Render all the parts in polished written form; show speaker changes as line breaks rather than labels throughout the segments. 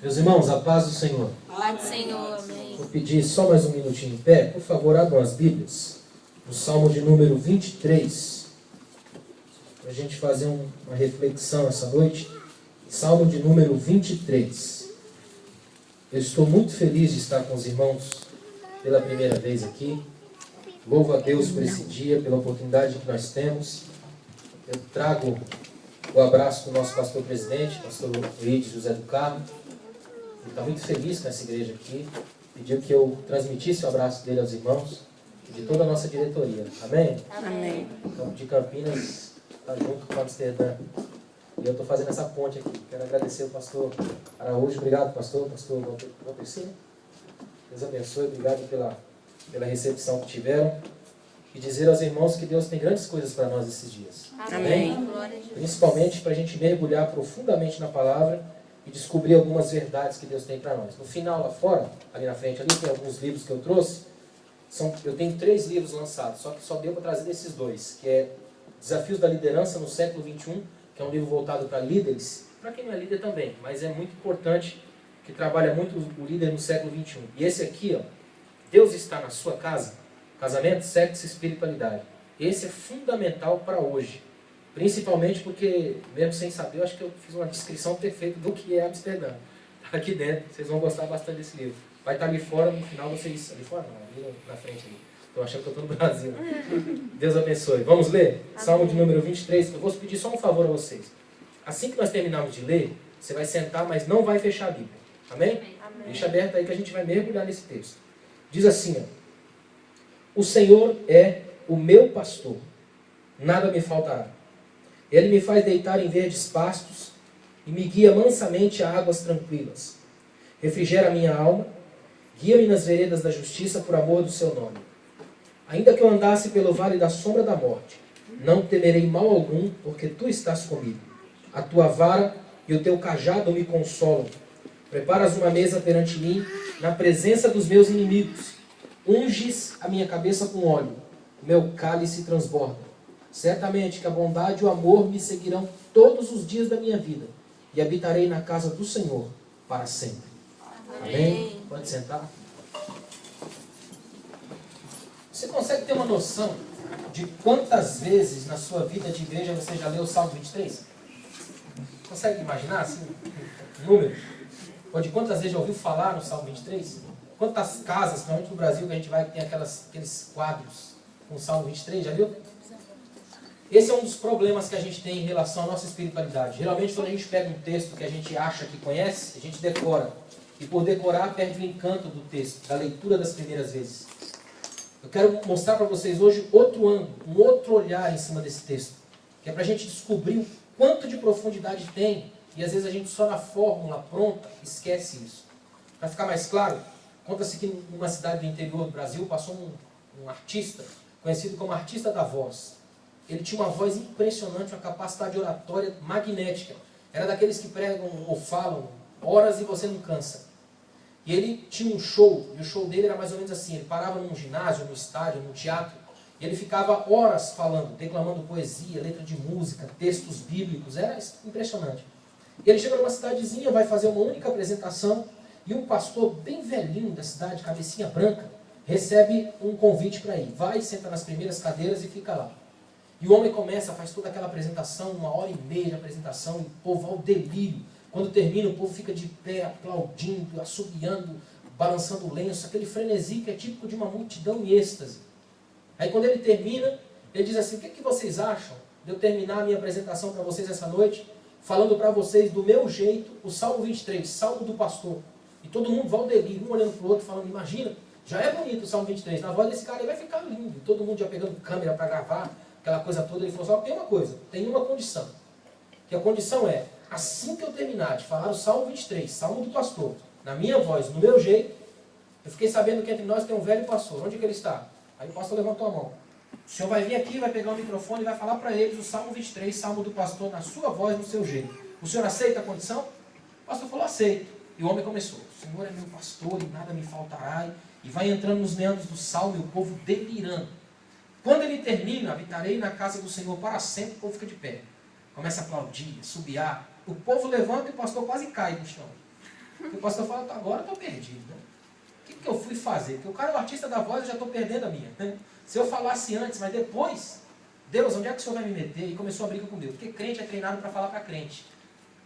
Meus irmãos, a paz do Senhor.
Paz do Senhor, amém.
Vou pedir só mais um minutinho em pé. Por favor, abram as Bíblias. No Salmo de número 23. Para a gente fazer uma reflexão essa noite. Salmo de número 23. Eu estou muito feliz de estar com os irmãos pela primeira vez aqui. Louvo a Deus por esse dia, pela oportunidade que nós temos. Eu trago o abraço do nosso pastor presidente, pastor Luiz José do Carmo. Ele está muito feliz com essa igreja aqui. Pediu que eu transmitisse o abraço dele aos irmãos e de toda a nossa diretoria. Amém?
Amém.
Então, de Campinas, está junto com Amsterdã. E eu estou fazendo essa ponte aqui. Quero agradecer ao pastor Araújo. Obrigado, pastor. Pastor Valtercino. Deus abençoe. Obrigado pela recepção que tiveram. E dizer aos irmãos que Deus tem grandes coisas para nós esses dias.
Amém.
Principalmente para a gente mergulhar profundamente na palavra e descobrir algumas verdades que Deus tem para nós. No final, lá fora, ali na frente, ali tem alguns livros que eu trouxe. Eu tenho 3 livros lançados, só que só deu para trazer esses 2, que é Desafios da Liderança no Século XXI, que é um livro voltado para líderes, para quem não é líder também, mas é muito importante, que trabalha muito o líder no século XXI. E esse aqui, ó, Deus está na sua casa, casamento, sexo e espiritualidade. Esse é fundamental para hoje. Principalmente porque, mesmo sem saber, eu acho que eu fiz uma descrição perfeita do que é Amsterdã. Está aqui dentro, vocês vão gostar bastante desse livro. Vai estar ali fora, no final vocês... Ali fora não, ali na frente. Estou achando que eu estou no Brasil. Deus abençoe. Vamos ler? Salmo de número 23. Eu vou pedir só um favor a vocês. Assim que nós terminarmos de ler, você vai sentar, mas não vai fechar a Bíblia. Amém? Amém. Deixa aberto aí que a gente vai mergulhar nesse texto. Diz assim, ó. O Senhor é o meu pastor. Nada me faltará. Ele me faz deitar em verdes pastos e me guia mansamente a águas tranquilas. Refrigera a minha alma, guia-me nas veredas da justiça por amor do seu nome. Ainda que eu andasse pelo vale da sombra da morte, não temerei mal algum, porque tu estás comigo. A tua vara e o teu cajado me consolam. Preparas uma mesa perante mim, na presença dos meus inimigos. Unges a minha cabeça com óleo, o meu cálice transborda. Certamente que a bondade e o amor me seguirão todos os dias da minha vida, e habitarei na casa do Senhor para sempre. Amém? Pode sentar. Você consegue ter uma noção de quantas vezes na sua vida de igreja você já leu o Salmo 23? Consegue imaginar assim, um número? Ou de quantas vezes já ouviu falar no Salmo 23? Quantas casas, principalmente no Brasil, que a gente vai que tem aqueles quadros com o Salmo 23, já viu? Esse é um dos problemas que a gente tem em relação à nossa espiritualidade. Geralmente, quando a gente pega um texto que a gente acha que conhece, a gente decora. E por decorar, perde o encanto do texto, da leitura das primeiras vezes. Eu quero mostrar para vocês hoje outro ângulo, um outro olhar em cima desse texto. Que é para a gente descobrir o quanto de profundidade tem. E às vezes a gente só na fórmula pronta esquece isso. Para ficar mais claro, conta-se que numa cidade do interior do Brasil passou um artista, conhecido como artista da voz. Ele tinha uma voz impressionante, uma capacidade oratória magnética. Era daqueles que pregam ou falam horas e você não cansa. E ele tinha um show, e o show dele era mais ou menos assim. Ele parava num ginásio, no estádio, no teatro, e ele ficava horas falando, declamando poesia, letra de música, textos bíblicos. Era impressionante. E ele chega numa cidadezinha, vai fazer uma única apresentação, e um pastor bem velhinho da cidade, cabecinha branca, recebe um convite para ir. Vai, senta nas primeiras cadeiras e fica lá. E o homem começa, faz toda aquela apresentação, 1h30 de apresentação, e o povo ao delírio. Quando termina, o povo fica de pé, aplaudindo, assobiando, balançando o lenço, aquele frenesi que é típico de uma multidão em êxtase. Aí quando ele termina, ele diz assim, o que vocês acham de eu terminar a minha apresentação para vocês essa noite, falando para vocês do meu jeito, o Salmo 23, Salmo do Pastor. E todo mundo vai ao delírio, um olhando para o outro, falando, imagina, já é bonito o Salmo 23, na voz desse cara aí vai ficar lindo. E todo mundo já pegando câmera para gravar, aquela coisa toda. Ele falou, só tem uma coisa, tem uma condição. Que a condição é, assim que eu terminar de falar o Salmo 23, Salmo do Pastor, na minha voz, no meu jeito, eu fiquei sabendo que entre nós tem um velho pastor. Onde que ele está? Aí o pastor levantou a mão. O senhor vai vir aqui, vai pegar o microfone e vai falar para eles o Salmo 23, Salmo do Pastor, na sua voz, no seu jeito. O senhor aceita a condição? O pastor falou, aceito. E o homem começou, o Senhor é meu pastor e nada me faltará. E vai entrando nos meandros do Salmo e o povo delirando. Quando ele termina, habitarei na casa do Senhor para sempre, o povo fica de pé. Começa a aplaudir, a subiar. O povo levanta e o pastor quase cai no chão. O pastor fala, agora eu estou perdido. Né? O que eu fui fazer? Porque o cara é o artista da voz, eu já estou perdendo a minha. Né? Se eu falasse antes, mas depois, Deus, onde é que o Senhor vai me meter? E começou a briga com Deus. Porque crente é treinado para falar para crente.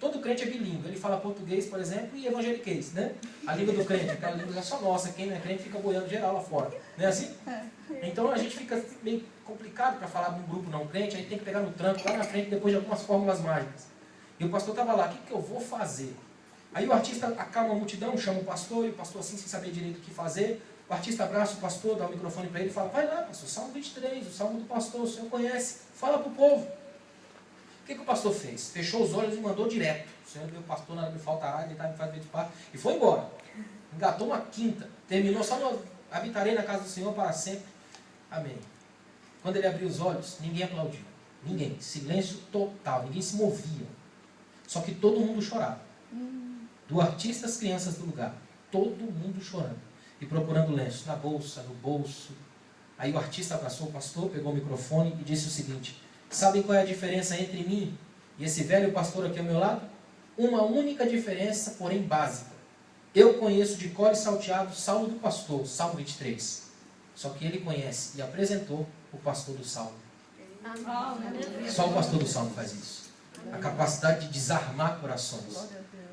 Todo crente é bilíngue. Ele fala português, por exemplo, e evangeliquez. Né? A língua do crente, aquela língua é só nossa. Quem não é crente fica boiando geral lá fora. Não é assim? Então a gente fica meio complicado para falar num grupo não crente, aí tem que pegar no tranco lá na frente depois de algumas fórmulas mágicas. E o pastor estava lá, o que eu vou fazer? Aí o artista acalma a multidão, chama o pastor, e o pastor assim, sem saber direito o que fazer. O artista abraça o pastor, dá o microfone para ele e fala, vai lá, pastor, Salmo 23, o Salmo do pastor, o senhor conhece, fala para o povo. O que o pastor fez? Fechou os olhos e mandou direto. O senhor viu o pastor, nada me faltará, ele está me fazendo de parte, e foi embora. Engatou uma quinta, terminou só no habitarei na casa do Senhor para sempre. Amém. Quando ele abriu os olhos, ninguém aplaudiu. Ninguém. Silêncio total. Ninguém se movia. Só que todo mundo chorava. Do artista às crianças do lugar. Todo mundo chorando. E procurando lenço na bolsa, no bolso. Aí o artista abraçou o pastor, pegou o microfone e disse o seguinte: sabem qual é a diferença entre mim e esse velho pastor aqui ao meu lado? Uma única diferença, porém básica. Eu conheço de cor e salteado o Salmo do pastor, Salmo 23. Só que ele conhece e apresentou o pastor do Salmo. Só o pastor do Salmo faz isso. A capacidade de desarmar corações.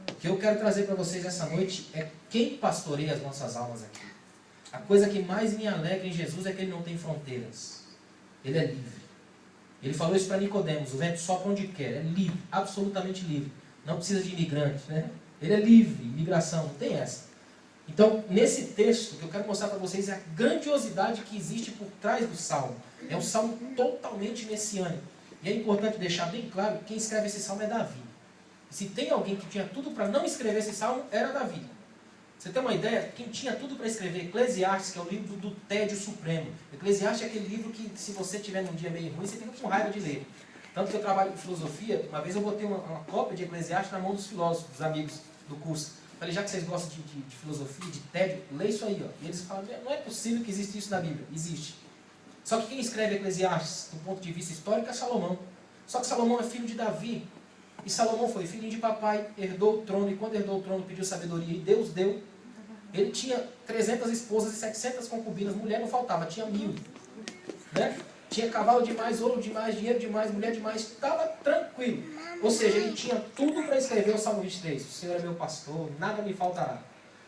O que eu quero trazer para vocês essa noite é quem pastoreia as nossas almas aqui. A coisa que mais me alegra em Jesus é que ele não tem fronteiras. Ele é livre. Ele falou isso para Nicodemos, o vento sopra onde quer, é livre, absolutamente livre. Não precisa de imigrante, né? Ele é livre, imigração, não tem essa. Então, nesse texto, o que eu quero mostrar para vocês é a grandiosidade que existe por trás do Salmo. É um Salmo totalmente messiânico. E é importante deixar bem claro que quem escreve esse Salmo é Davi. E se tem alguém que tinha tudo para não escrever esse Salmo, era Davi. Você tem uma ideia? Quem tinha tudo para escrever Eclesiastes, que é o livro do tédio supremo. Eclesiastes é aquele livro que, se você tiver num dia meio ruim, você fica com raiva de ler. Tanto que eu trabalho com filosofia, uma vez eu botei uma cópia de Eclesiastes na mão dos filósofos, dos amigos do curso. Falei, já que vocês gostam de filosofia, de tédio, lê isso aí. Ó. E eles falam, não é possível que exista isso na Bíblia. Existe. Só que quem escreve Eclesiastes, do ponto de vista histórico, é Salomão. Só que Salomão é filho de Davi. E Salomão foi filho de papai, herdou o trono, e quando herdou o trono pediu sabedoria, e Deus deu. Ele tinha 300 esposas e 700 concubinas, mulher não faltava, tinha 1000. Né? Tinha cavalo demais, ouro demais, dinheiro demais, mulher demais, estava tranquilo. Ou seja, ele tinha tudo para escrever o Salmo 23. O Senhor é meu pastor, nada me faltará.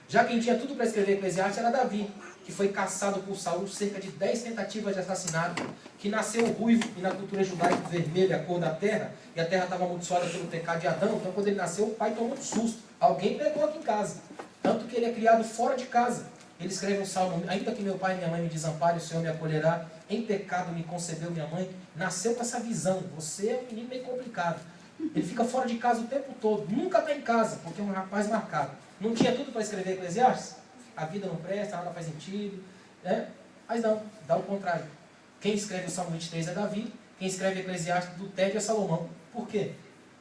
Já quem tinha tudo para escrever Eclesiastes era Davi, que foi caçado por Saul, cerca de 10 tentativas de assassinato, que nasceu ruivo, e na cultura judaica vermelho é a cor da terra, e a terra estava amaldiçoada pelo pecado de Adão, então quando ele nasceu, o pai tomou um susto. Alguém pegou aqui em casa. Tanto que ele é criado fora de casa. Ele escreve um salmo, ainda que meu pai e minha mãe me desamparem, o Senhor me acolherá. Em pecado me concebeu minha mãe. Nasceu com essa visão. Você é um menino meio complicado. Ele fica fora de casa o tempo todo. Nunca está em casa, porque é um rapaz marcado. Não tinha tudo para escrever Eclesiastes? A vida não presta, nada faz sentido. Né? Mas não, dá o contrário. Quem escreve o Salmo 23 é Davi. Quem escreve Eclesiastes do tédio é Salomão. Por quê?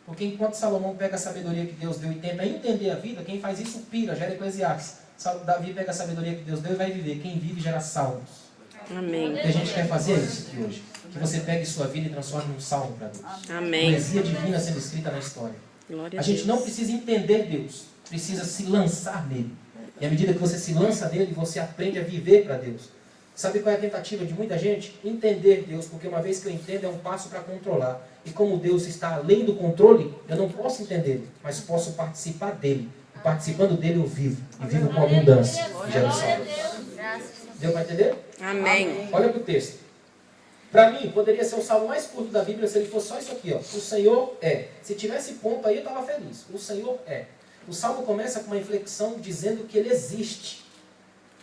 Porque enquanto Salomão pega a sabedoria que Deus deu e tenta entender a vida, quem faz isso pira, gera Eclesiastes. Davi pega a sabedoria que Deus deu e vai viver. Quem vive gera salmos.
Amém.
O que a gente quer fazer é isso aqui hoje. Que você pegue sua vida e transforme num salmo para Deus.
Amém.
Poesia divina sendo escrita na história.
Glória
A gente não precisa entender Deus, precisa se lançar nele. E à medida que você se lança nele, você aprende a viver para Deus. Sabe qual é a tentativa de muita gente? Entender Deus, porque uma vez que eu entendo é um passo para controlar. E como Deus está além do controle, eu não posso entender, mas posso participar dele. E participando dele eu vivo. E vivo com abundância. E gero salvo. Deu para entender?
Amém.
Olha para o texto. Para mim, poderia ser o salmo mais curto da Bíblia se ele fosse só isso aqui. Ó. O Senhor é. Se tivesse ponto aí, eu estava feliz. O Senhor é. O salmo começa com uma inflexão dizendo que ele existe.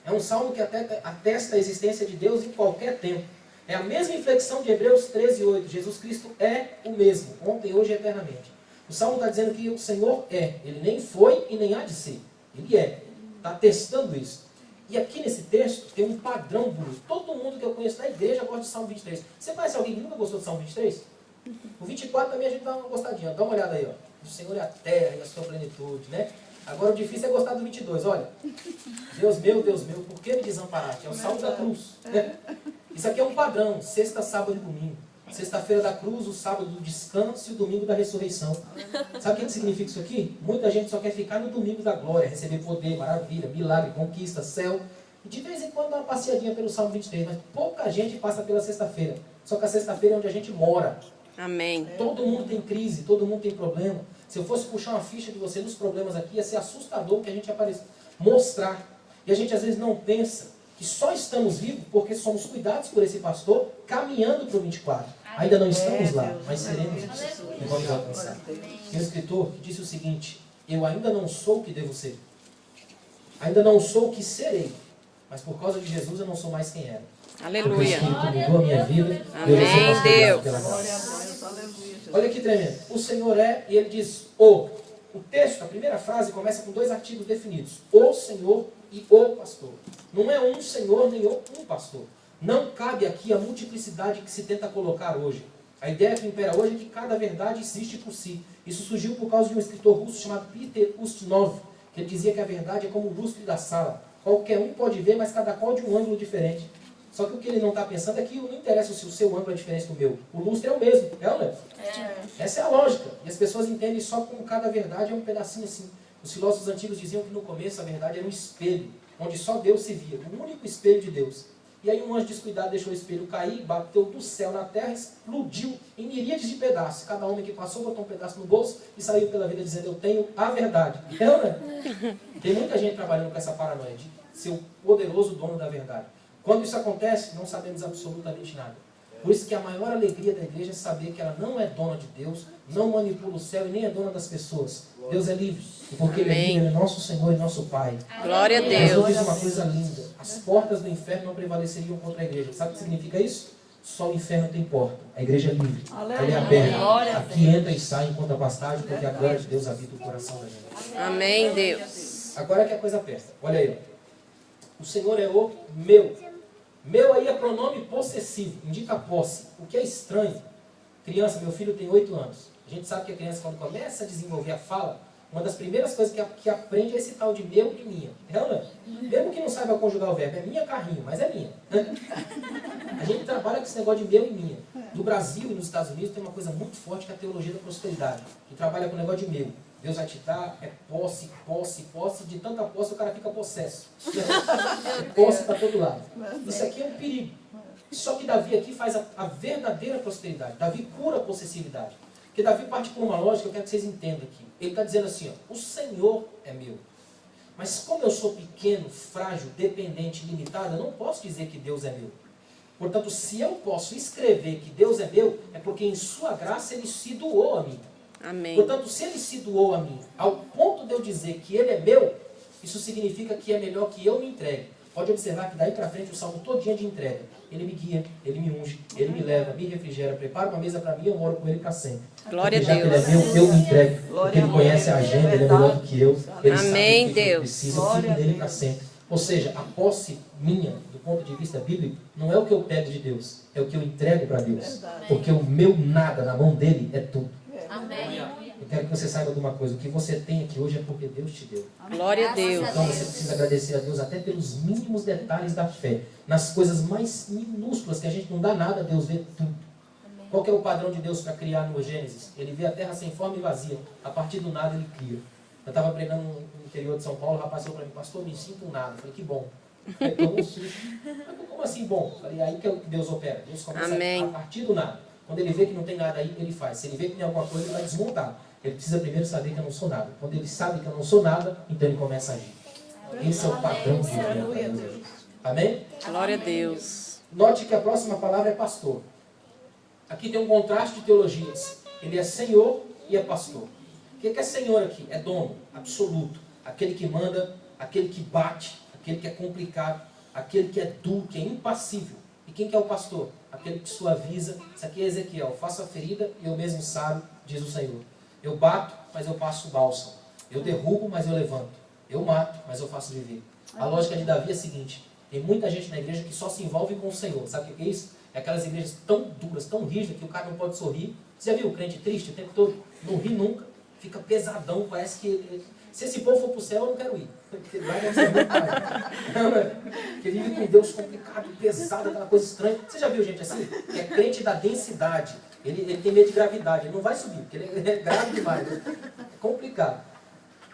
É um salmo que atesta a existência de Deus em qualquer tempo. É a mesma inflexão de Hebreus 13:8. Jesus Cristo é o mesmo, ontem, hoje e eternamente. O salmo está dizendo que o Senhor é. Ele nem foi e nem há de ser. Ele é. Está testando isso. E aqui nesse texto tem um padrão bonito. Todo mundo que eu conheço na igreja gosta do Salmo 23. Você conhece alguém que nunca gostou do Salmo 23? O 24 também a gente dá uma gostadinha. Dá uma olhada aí. Ó. O Senhor é a terra e a sua plenitude. Né? Agora o difícil é gostar do 22. Olha. Deus meu, por que me desamparaste? É o Salmo da cruz. Né? Isso aqui é um padrão. Sexta, sábado e domingo. Sexta-feira da cruz, o sábado do descanso e o domingo da ressurreição. Sabe o que significa isso aqui? Muita gente só quer ficar no domingo da glória, receber poder, maravilha, milagre, conquista, céu. E de vez em quando dá uma passeadinha pelo Salmo 23, mas pouca gente passa pela sexta-feira. Só que a sexta-feira é onde a gente mora.
Amém.
Todo mundo tem crise, todo mundo tem problema. Se eu fosse puxar uma ficha de você nos problemas aqui, ia ser assustador o que a gente ia mostrar. E a gente às vezes não pensa que só estamos vivos porque somos cuidados por esse pastor caminhando para o 24. Ainda não estamos lá, mas seremos e vamos alcançar. Tem um escritor que disse o seguinte: eu ainda não sou o que devo ser. Ainda não sou o que serei. Mas por causa de Jesus eu não sou mais quem era.
Aleluia.
Porque o Espírito mudou a minha vida.
Amém, Deus.
Olha que tremendo. O Senhor é, e ele diz o. O texto, a primeira frase, começa com 2 artigos definidos. O Senhor e o pastor. Não é um Senhor nem um pastor. Não cabe aqui a multiplicidade que se tenta colocar hoje. A ideia que impera hoje é que cada verdade existe por si. Isso surgiu por causa de um escritor russo chamado Peter Ustinov, que ele dizia que a verdade é como o lustre da sala. Qualquer um pode ver, mas cada qual de um ângulo diferente. Só que o que ele não está pensando é que não interessa se o seu ângulo é diferente do meu. O lustre é o mesmo, é ou não é? Essa é a lógica. E as pessoas entendem só como cada verdade é um pedacinho assim. Os filósofos antigos diziam que no começo a verdade era um espelho, onde só Deus se via, o único espelho de Deus. E aí um anjo descuidado deixou o espelho cair, bateu do céu na terra, explodiu em miríades de pedaços. Cada homem que passou botou um pedaço no bolso e saiu pela vida dizendo: eu tenho a verdade. É ou não é? Tem muita gente trabalhando com essa paranoia de ser o poderoso dono da verdade. Quando isso acontece, não sabemos absolutamente nada. Por isso que a maior alegria da igreja é saber que ela não é dona de Deus, não manipula o céu e nem é dona das pessoas. Deus é livre. E porque Ele é livre, Ele é nosso Senhor e nosso Pai.
Glória a
Jesus
Deus.
diz uma coisa linda: as portas do inferno não prevaleceriam contra a igreja. Sabe o que significa isso? Só o inferno tem porta. A igreja é livre. Ela é aberta. Aqui entra e sai enquanto a pastagem, porque a glória de Deus habita o coração da gente.
Amém, Deus.
Agora que a coisa aperta. Olha aí. O Senhor é o meu. Meu aí é pronome possessivo, indica posse. O que é estranho. Criança, meu filho tem 8 anos. A gente sabe que a criança, quando começa a desenvolver a fala, uma das primeiras coisas que aprende é esse tal de meu e minha. É ou não é? Mesmo que não saiba conjugar o verbo, é minha carrinho, mas é minha. A gente trabalha com esse negócio de meu e minha. No Brasil e nos Estados Unidos tem uma coisa muito forte que é a teologia da prosperidade, que trabalha com o negócio de meu. Deus vai te dar, é posse, posse, posse. De tanta posse o cara fica possesso. É posse para todo lado. Isso aqui é um perigo. Só que Davi aqui faz a verdadeira prosperidade. Davi cura a possessividade. Porque Davi parte por uma lógica, eu quero que vocês entendam aqui. Ele está dizendo assim, ó: o Senhor é meu. Mas como eu sou pequeno, frágil, dependente, limitado, eu não posso dizer que Deus é meu. Portanto, se eu posso escrever que Deus é meu, é porque em sua graça Ele se doou a mim.
Amém.
Portanto, se Ele se doou a mim, ao ponto de eu dizer que Ele é meu, isso significa que é melhor que eu me entregue. Pode observar que daí para frente o salmo todinho é de entrega. Ele me guia, Ele me unge, Ele me leva, me refrigera, prepara uma mesa para mim e eu moro com Ele para sempre.
Glória a
Porque já que
Deus.
Ele é meu, eu me entrego. Porque Ele conhece a agenda, Ele é melhor do que eu. Ele
Amém,
sabe o que eu
Deus.
preciso, eu fico nele para sempre. Ou seja, a posse minha, do ponto de vista bíblico, não é o que eu pego de Deus, é o que eu entrego para Deus. Porque o meu nada na mão dele é tudo.
Amém.
Eu quero que você saiba de uma coisa: o que você tem aqui hoje é porque Deus te deu.
Glória a Deus.
Então você precisa agradecer a Deus até pelos mínimos detalhes da fé. Nas coisas mais minúsculas que a gente não dá nada, Deus vê tudo. Qual que é o padrão de Deus para criar no Gênesis? Ele vê a terra sem forma e vazia. A partir do nada Ele cria. Eu estava pregando no interior de São Paulo, o rapaz falou para mim: pastor, me sinto um nada. Eu falei: que bom. Aí tomou um susto. Mas como assim bom? Eu falei: aí que Deus opera. Deus começa
Amém.
a partir do nada. Quando Ele vê que não tem nada aí, Ele faz. Se Ele vê que tem alguma coisa, Ele vai desmontar. Ele precisa primeiro saber que eu não sou nada. Quando Ele sabe que eu não sou nada, então Ele começa a agir. Esse é o padrão de Deus. Amém?
Glória a Deus.
Note que a próxima palavra é pastor. Aqui tem um contraste de teologias. Ele é Senhor e é pastor. O que é Senhor aqui? É dono, absoluto. Aquele que manda, aquele que bate, aquele que é complicado, aquele que é duro, que é impassível. E quem que é o pastor? Aquele que suaviza. Isso aqui é Ezequiel: faço a ferida e eu mesmo saro, diz o Senhor. Eu bato, mas eu passo o bálsamo. Eu derrubo, mas eu levanto. Eu mato, mas eu faço viver. A lógica de Davi é a seguinte: tem muita gente na igreja que só se envolve com o Senhor. Sabe o que é isso? É aquelas igrejas tão duras, tão rígidas, que o cara não pode sorrir. Você já viu o crente triste o tempo todo? Não ri nunca. fica pesadão, parece que... Se esse povo for para o céu, eu não quero ir. Porque lá deve ser muito mais. Porque vive com Deus complicado, pesado, aquela coisa estranha. Você já viu gente assim? Que é crente da densidade. Ele tem medo de gravidade, ele não vai subir, porque ele é grave demais. Né? É complicado.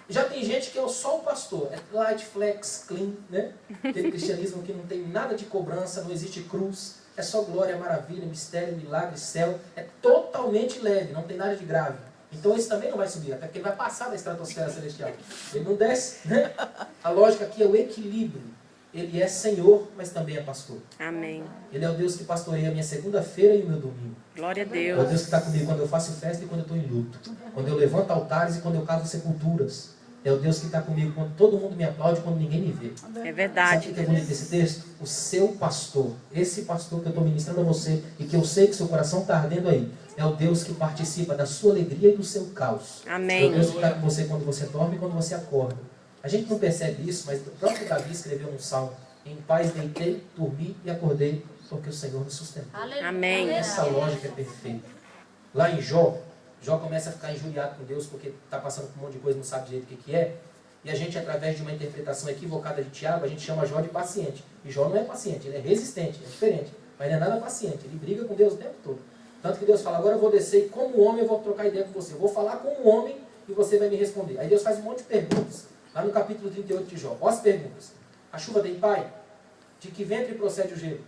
Já tem gente que é só o pastor, é light, flex, clean, né? Aquele cristianismo que não tem nada de cobrança, não existe cruz, é só glória, maravilha, mistério, milagre, céu. É totalmente leve, não tem nada de grave. Então esse também não vai subir, até porque ele vai passar da estratosfera celestial. Ele não desce, né? A lógica aqui é o equilíbrio. Ele é Senhor, mas também é pastor.
Amém.
Ele é o Deus que pastoreia a minha segunda-feira e o meu domingo.
Glória a
É o
Deus.
Deus que está comigo quando eu faço festa e quando eu estou em luto. Quando eu levanto altares e quando eu cavo sepulturas. É o Deus que está comigo quando todo mundo me aplaude e quando ninguém me vê.
É
Sabe
verdade.
o que é bonito desse texto? O seu pastor, esse pastor que eu estou ministrando a você e que eu sei que seu coração está ardendo aí, é o Deus que participa da sua alegria e do seu caos.
Amém.
É o Deus que está com você quando você dorme e quando você acorda. A gente não percebe isso, mas o próprio Davi escreveu num salmo: em paz deitei, dormi e acordei, porque o Senhor me sustentou.
Amém.
Essa lógica é perfeita. Lá em Jó começa a ficar injuriado com Deus porque está passando por um monte de coisa, não sabe direito o que é. E a gente, através de uma interpretação equivocada de Tiago, a gente chama Jó de paciente. E Jó não é paciente, ele é resistente, é diferente. Mas não é nada paciente, ele briga com Deus o tempo todo. Tanto que Deus fala: agora eu vou descer e como homem eu vou trocar ideia com você. Eu vou falar como homem e você vai me responder. Aí Deus faz um monte de perguntas. Lá no capítulo 38 de Jó. Olha as perguntas. A chuva tem pai? De que ventre procede o gelo?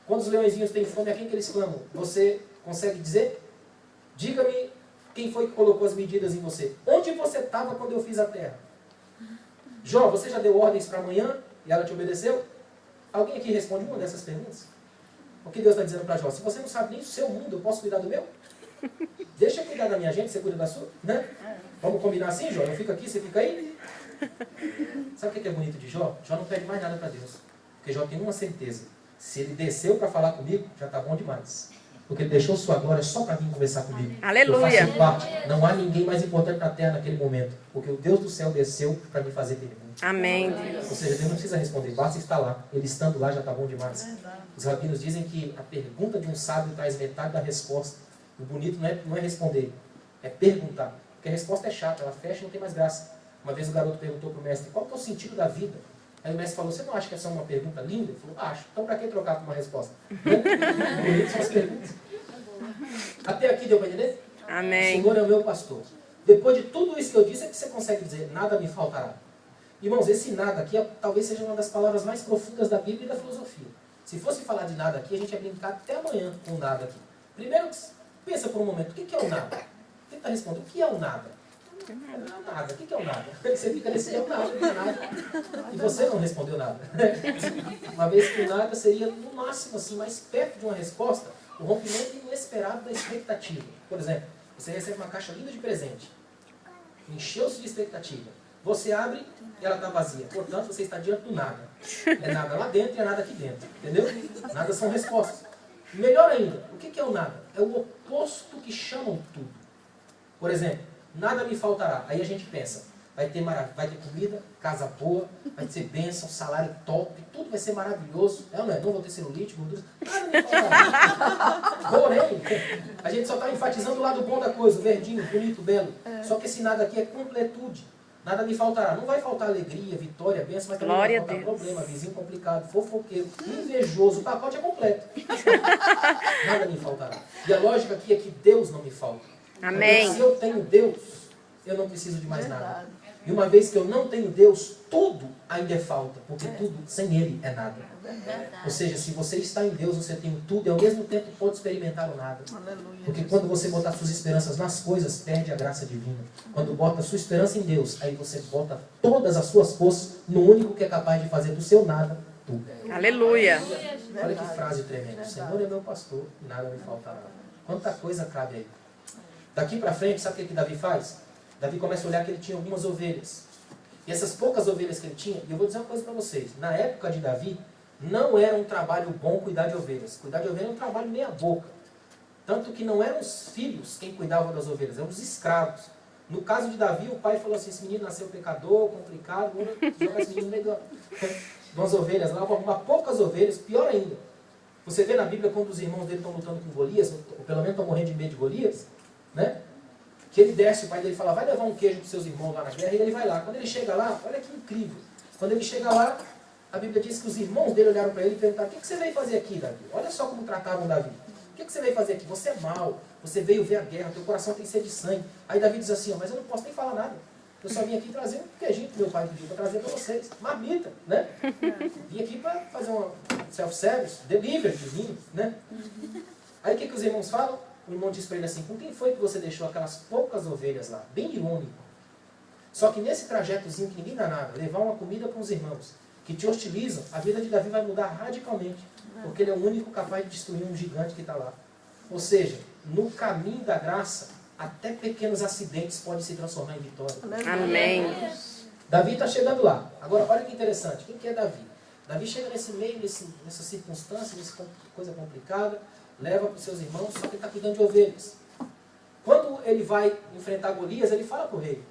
Quando os leõezinhos têm fome, a quem que eles clamam? Você consegue dizer? Diga-me quem foi que colocou as medidas em você. Onde você estava quando eu fiz a terra? Jó, você já deu ordens para amanhã e ela te obedeceu? Alguém aqui responde uma dessas perguntas? O que Deus está dizendo para Jó? Se você não sabe nem do seu mundo, eu posso cuidar do meu? Deixa eu cuidar da minha gente, você cuida da sua? Né? Vamos combinar assim, Jó? Eu fico aqui, você fica aí? Sabe o que é bonito de Jó? Jó não pede mais nada para Deus. Porque Jó tem uma certeza: se ele desceu para falar comigo, já está bom demais. Porque ele deixou sua glória só para vir conversar comigo.
Aleluia.
Eu faço parte. Não há ninguém mais importante na terra naquele momento. Porque o Deus do céu desceu para me fazer pergunta.
Amém.
Ou seja, Deus não precisa responder, basta estar lá. Ele estando lá já está bom demais. Os rabinos dizem que a pergunta de um sábio traz metade da resposta. O bonito não é responder, é perguntar. Porque a resposta é chata, ela fecha e não tem mais graça. Uma vez o garoto perguntou para o mestre: qual que é o sentido da vida? Aí o mestre falou: você não acha que essa é uma pergunta linda? Ele falou: acho. Então para que trocar por uma resposta? Bonito são as perguntas. Até aqui deu para entender?
Amém.
O Senhor é o meu pastor. Depois de tudo isso que eu disse, é que você consegue dizer: nada me faltará. Irmãos, esse nada aqui talvez seja uma das palavras mais profundas da Bíblia e da filosofia. Se fosse falar de nada aqui, a gente ia brincar até amanhã com o nada aqui. Primeiro, pensa por um momento: o que é o nada? Tenta responder: o que é o nada? Nada. O que é o nada? Você fica nesse o nada, nada. E você não respondeu nada. Uma vez que o nada seria, no máximo, assim, mais perto de uma resposta, o rompimento inesperado da expectativa. Por exemplo, você recebe uma caixa linda de presente. Encheu-se de expectativa. Você abre e ela está vazia. Portanto, você está diante do nada. É nada lá dentro e é nada aqui dentro. Entendeu? Nada são respostas. Melhor ainda, o que é o nada? É o oposto que chama o tudo. Por exemplo, nada me faltará. Aí a gente pensa: vai ter comida, casa boa, vai ser bênção, salário top, tudo vai ser maravilhoso. Não vou ter celulite, gordura, nada me faltará. Porém, a gente só está enfatizando o lado bom da coisa, o verdinho, bonito, belo. Só que esse nada aqui é completude. Nada me faltará. Não vai faltar alegria, vitória, bênção, mas também
Glória
vai faltar
a Deus.
problema, vizinho complicado, fofoqueiro, invejoso. O pacote é completo. Nada me faltará. E a lógica aqui é que Deus não me falta.
Amém.
Porque se eu tenho Deus, eu não preciso de mais nada. E uma vez que eu não tenho Deus, tudo ainda é falta. Porque tudo sem Ele é nada. Ou seja, se você está em Deus, você tem tudo e ao mesmo tempo pode experimentar o nada. Porque quando você botar suas esperanças nas coisas, perde a graça divina. Quando bota sua esperança em Deus, aí você bota todas as suas forças no único que é capaz de fazer do seu nada tudo.
Aleluia.
Olha que frase tremenda: o Senhor é meu pastor e nada me faltará. Quanta coisa cabe aí. Daqui para frente, sabe o que Davi faz? Davi começa a olhar que ele tinha algumas ovelhas. E essas poucas ovelhas que ele tinha, e eu vou dizer uma coisa para vocês: na época de Davi, não era um trabalho bom cuidar de ovelhas. Cuidar de ovelhas era um trabalho meia boca. Tanto que não eram os filhos quem cuidavam das ovelhas, eram os escravos. No caso de Davi, o pai falou assim: esse menino nasceu pecador, complicado, vou jogar esse menino no meio de umas ovelhas lá, vou arrumar poucas ovelhas, pior ainda. Você vê na Bíblia quando os irmãos dele estão lutando com Golias, ou pelo menos estão morrendo de medo de Golias, né? que ele desce, o pai dele fala, vai levar um queijo para os seus irmãos lá na guerra, e ele vai lá. Quando ele chega lá, olha que incrível. Quando ele chega lá, a Bíblia diz que os irmãos dele olharam para ele e perguntaram, o que você veio fazer aqui, Davi? Olha só como tratavam Davi. O que você veio fazer aqui? Você é mau, você veio ver a guerra, teu coração tem sede de sangue. Aí Davi diz assim, mas eu não posso nem falar nada. Eu só vim aqui trazer um queijinho que meu pai pediu para trazer para vocês. Marmita, né? Vim aqui para fazer uma self-service, delivery de vinho, né? Aí o que os irmãos falam? O irmão diz para ele assim, com quem foi que você deixou aquelas poucas ovelhas lá? Bem irônico. Só que nesse trajetozinho que ninguém dá nada, levar uma comida para os irmãos que te hostilizam, a vida de Davi vai mudar radicalmente. Porque ele é o único capaz de destruir um gigante que está lá. Ou seja, no caminho da graça, até pequenos acidentes podem se transformar em vitória.
Amém.
Davi está chegando lá. Agora, olha que interessante. Quem que é Davi? Davi chega nesse meio, nessa circunstância, nessa coisa complicada, leva para os seus irmãos, só que ele está cuidando de ovelhas. Quando ele vai enfrentar Golias, ele fala para o rei,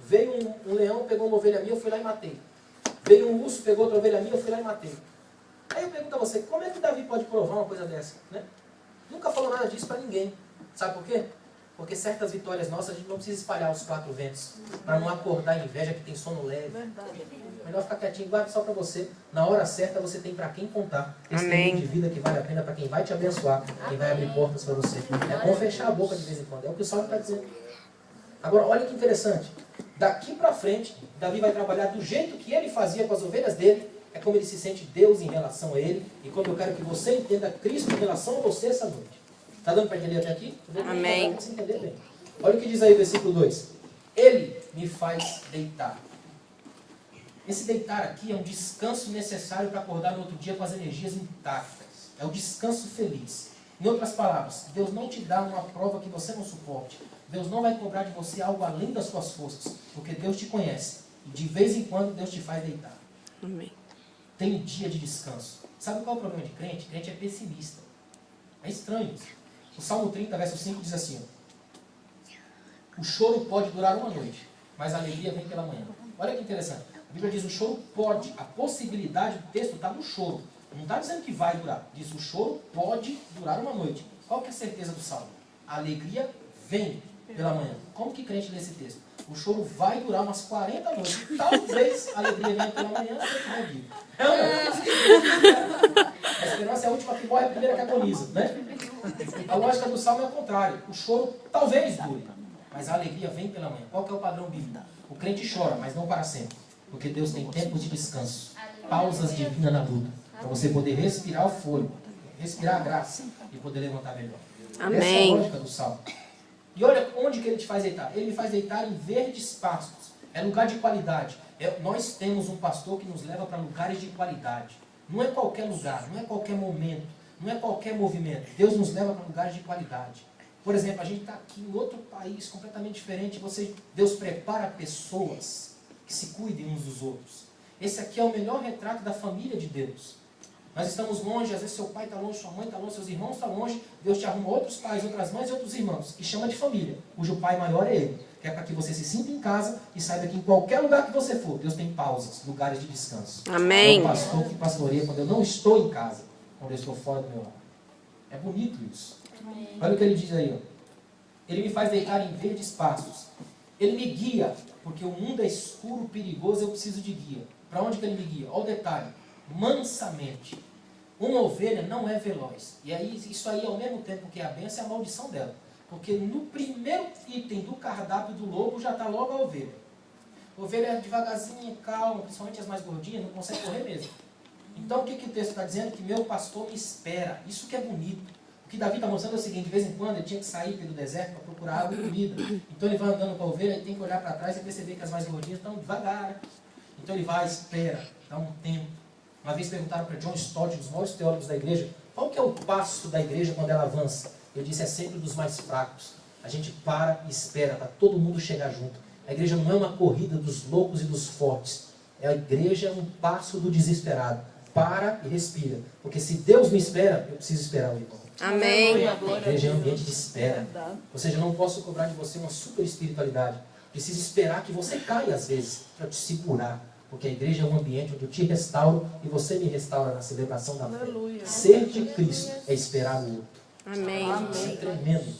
veio um leão, pegou uma ovelha minha, eu fui lá e matei. Veio um urso, pegou outra ovelha minha, eu fui lá e matei. Aí eu pergunto a você, como é que Davi pode provar uma coisa dessa? Né? Nunca falou nada disso para ninguém. Sabe por quê? Porque certas vitórias nossas, a gente não precisa espalhar os quatro ventos, para não acordar a inveja que tem sono leve. Melhor ficar quietinho, guarda só para você. Na hora certa você tem para quem contar. Testemunho de vida que vale a pena para quem vai te abençoar, quem vai abrir portas para você. É bom fechar a boca de vez em quando. É o que o Salmo está dizendo. Agora, olha que interessante. Daqui para frente, Davi vai trabalhar do jeito que ele fazia com as ovelhas dele. É como ele se sente Deus em relação a ele. E como eu quero que você entenda Cristo em relação a você essa noite. Está dando para entender até aqui?
Amém.
Para você entender bem. Olha o que diz aí o versículo 2. Ele me faz deitar. Esse deitar aqui é um descanso necessário para acordar no outro dia com as energias intactas. É o descanso feliz. Em outras palavras, Deus não te dá uma prova que você não suporte. Deus não vai cobrar de você algo além das suas forças. Porque Deus te conhece. E de vez em quando Deus te faz deitar.
Amém.
Tem um dia de descanso. Sabe qual é o problema de crente? Crente é pessimista. É estranho isso. O Salmo 30, verso 5 diz assim, ó, o choro pode durar uma noite, mas a alegria vem pela manhã. Olha que interessante. A Bíblia diz o choro pode. A possibilidade do texto está no choro. Não está dizendo que vai durar. Diz o choro pode durar uma noite. Qual que é a certeza do Salmo? A alegria vem pela manhã. Como que crente lê esse texto? O choro vai durar umas 40 noites. Talvez a alegria venha pela manhã, a gente vai vir. A esperança é a última que morre, a primeira que agoniza, né? A lógica do Salmo é o contrário. O choro talvez dure, mas a alegria vem pela manhã. Qual que é o padrão bíblico? O crente chora, mas não para sempre. Porque Deus tem tempos de descanso, pausas divinas na luta, para você poder respirar o fôlego, respirar a graça e poder levantar melhor.
Amém.
Essa é a lógica do Salmo. E olha onde que ele te faz deitar. Ele me faz deitar em verdes pastos. É lugar de qualidade. Nós temos um pastor que nos leva para lugares de qualidade. Não é qualquer lugar, não é qualquer momento, não é qualquer movimento. Deus nos leva para lugares de qualidade. Por exemplo, a gente está aqui em outro país completamente diferente. Deus prepara pessoas que se cuidem uns dos outros. Esse aqui é o melhor retrato da família de Deus. Nós estamos longe, às vezes seu pai está longe, sua mãe está longe, seus irmãos estão longe. Deus te arruma outros pais, outras mães e outros irmãos, e chama de família, cujo pai maior é ele. Que é para que você se sinta em casa e saiba que em qualquer lugar que você for, Deus tem pausas, lugares de descanso.
Amém.
É o pastor que pastoreia quando eu não estou em casa, quando eu estou fora do meu lar. É bonito isso. Amém. Olha o que ele diz aí. Ó. Ele me faz deitar em verdes pastos. Ele me guia, porque o mundo é escuro, perigoso, eu preciso de guia. Para onde que ele me guia? Olha o detalhe. Mansamente. Uma ovelha não é veloz. E aí, isso aí, ao mesmo tempo que é a bênção, é a maldição dela. Porque no primeiro item do cardápio do lobo já está logo a ovelha. A ovelha é devagarzinho, calma, principalmente as mais gordinhas, não consegue correr mesmo. Então o que o texto está dizendo? Que meu pastor me espera. Isso que é bonito. O que Davi está mostrando é o seguinte, de vez em quando ele tinha que sair pelo deserto para procurar água e comida. Então ele vai andando com a ovelha e tem que olhar para trás e perceber que as mais gordinhas estão devagar. Então ele vai, espera, dá um tempo. Uma vez perguntaram para John Stott, um dos maiores teólogos da igreja, qual que é o passo da igreja quando ela avança? Eu disse, é sempre dos mais fracos. A gente para e espera para todo mundo chegar junto. A igreja não é uma corrida dos loucos e dos fortes. A igreja é um passo do desesperado. Para e respira. Porque se Deus me espera, eu preciso esperar o irmão.
Amém.
A igreja é um ambiente de espera. Ou seja, eu não posso cobrar de você uma super espiritualidade. Preciso esperar que você caia às vezes, para te segurar. Porque a igreja é um ambiente onde eu te restauro e você me restaura na celebração da fé. Ser de Cristo é esperar o outro.
Amém.
Isso é tremendo.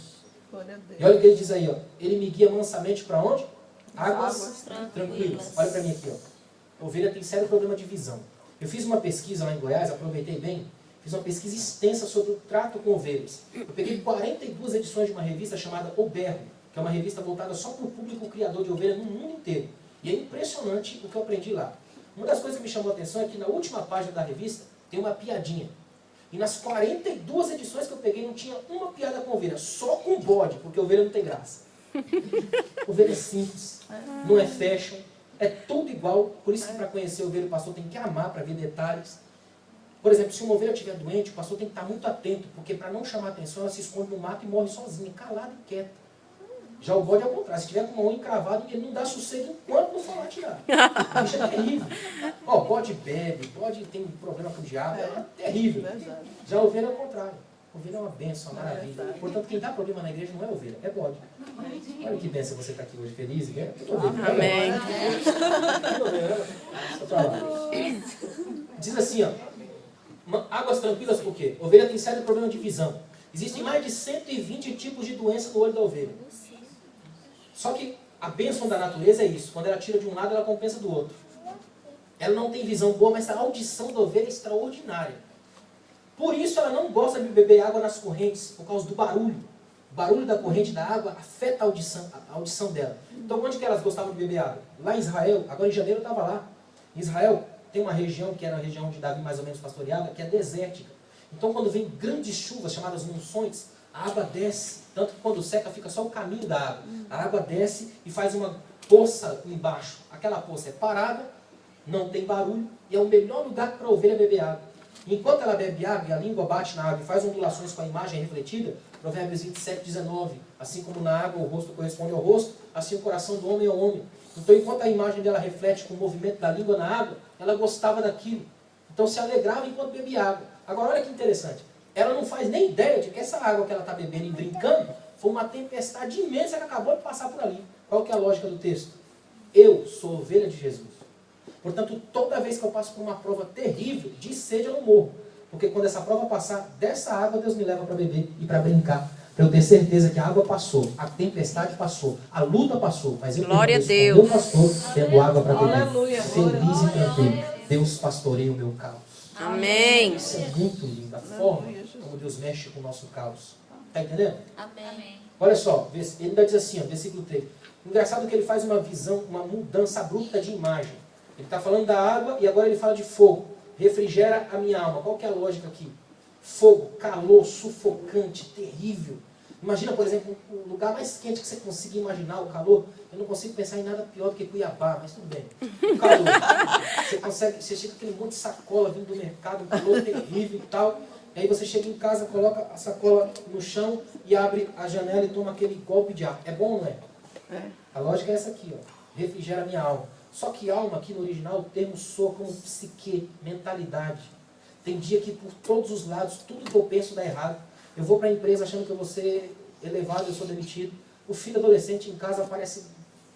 E olha o que ele diz aí, ó. Ele me guia mansamente para onde? Águas tranquilas. Olha para mim aqui, ó. A ovelha tem sério problema de visão. Eu fiz uma pesquisa lá em Goiás, aproveitei bem, fiz uma pesquisa extensa sobre o trato com ovelhas. Eu peguei 42 edições de uma revista chamada O Berro, que é uma revista voltada só para o público criador de ovelha no mundo inteiro. E é impressionante o que eu aprendi lá. Uma das coisas que me chamou a atenção é que na última página da revista tem uma piadinha. E nas 42 edições que eu peguei não tinha uma piada com ovelha, só com bode, porque ovelha não tem graça. Ovelha é simples, não é fashion, é tudo igual. Por isso que para conhecer ovelha o pastor tem que amar para ver detalhes. Por exemplo, se uma ovelha estiver doente, o pastor tem que estar muito atento, porque para não chamar atenção ela se esconde no mato e morre sozinha, calada e quieta. Já o bode é ao contrário, se tiver com uma unha encravada, ele não dá sossego enquanto não falar tirar. Isso é terrível. Ó, bode bebe, bode tem problema com o diabo, é terrível. Já a ovelha é ao contrário. A ovelha é uma bênção, uma maravilha. Portanto, quem dá problema na igreja não é ovelha, é bode. Olha que bênção você está aqui hoje, feliz, né?
Amém.
Diz assim, ó. Águas tranquilas por quê? Ovelha tem sério problema de visão. Existem mais de 120 tipos de doença no olho da ovelha. Só que a bênção da natureza é isso. Quando ela tira de um lado, ela compensa do outro. Ela não tem visão boa, mas a audição da ovelha é extraordinária. Por isso ela não gosta de beber água nas correntes, por causa do barulho. O barulho da corrente da água afeta a audição dela. Então, onde que elas gostavam de beber água? Lá em Israel, agora em janeiro eu estava lá. Em Israel tem uma região, que era a região de Davi mais ou menos pastoreada, que é desértica. Então, quando vem grandes chuvas, chamadas monções, a água desce. Tanto que quando seca, fica só o caminho da água. A água desce e faz uma poça embaixo. Aquela poça é parada, não tem barulho, e é o melhor lugar para a ovelha beber água. Enquanto ela bebe água e a língua bate na água e faz ondulações com a imagem refletida, Provérbios 27, 19, assim como na água o rosto corresponde ao rosto, assim o coração do homem é o homem. Então, enquanto a imagem dela reflete com o movimento da língua na água, ela gostava daquilo. Então, se alegrava enquanto bebia água. Agora, olha que interessante. Ela não faz nem ideia de que essa água que ela está bebendo e brincando foi uma tempestade imensa que acabou de passar por ali. Qual que é a lógica do texto? Eu sou ovelha de Jesus. Portanto, toda vez que eu passo por uma prova terrível, de sede eu não morro. Porque quando essa prova passar, dessa água Deus me leva para beber e para brincar. Para eu ter certeza que a água passou, a tempestade passou, a luta passou. Mas eu permaneço com o meu pastor, tendo água para beber.
Aleluia,
feliz e tranquilo. Deus pastoreia o meu caos.
Amém.
Isso é muito lindo, a forma como Deus mexe com o nosso caos. Está entendendo?
Amém.
Olha só, ele ainda diz assim, ó, versículo 3. Engraçado que ele faz uma visão, uma mudança abrupta de imagem. Ele está falando da água e agora ele fala de fogo. Refrigera a minha alma. Qual que é a lógica aqui? Fogo, calor, sufocante, terrível. Imagina, por exemplo, o lugar mais quente que você consiga imaginar, o calor. Eu não consigo pensar em nada pior do que Cuiabá, mas tudo bem. O calor. Você chega com aquele monte de sacola vindo do mercado, um calor terrível e tal. E aí você chega em casa, coloca a sacola no chão e abre a janela e toma aquele golpe de ar. É bom ou não é? A lógica é essa aqui, ó. Refrigera a minha alma. Só que alma aqui no original, o termo soa como psique, mentalidade. Tem dia que por todos os lados, tudo que eu penso dá errado. Eu vou para a empresa achando que eu vou ser elevado, eu sou demitido. O filho adolescente em casa aparece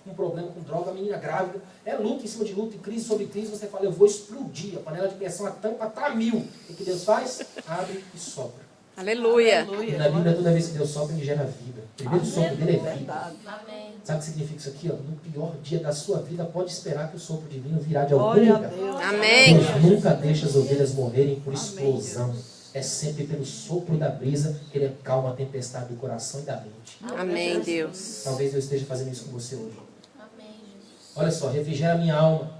com um problema com droga, a menina grávida. É luta em cima de luta, crise sobre crise. Você fala, eu vou explodir. A panela de pressão, a tampa está a 1000. O que Deus faz? Abre e sopra.
Aleluia.
E na Bíblia, toda vez que Deus sopra, ele gera vida. O primeiro sopro dele é vida.
Amém.
Sabe o que significa isso aqui? Ó? No pior dia da sua vida, pode esperar que o sopro divino virá de algum lugar.
Amém.
Deus nunca deixa as ovelhas morrerem por explosão. É sempre pelo sopro da brisa que ele acalma a tempestade do coração e da mente.
Amém, Deus.
Talvez eu esteja fazendo isso com você hoje.
Amém, Jesus.
Olha só, refrigera a minha alma.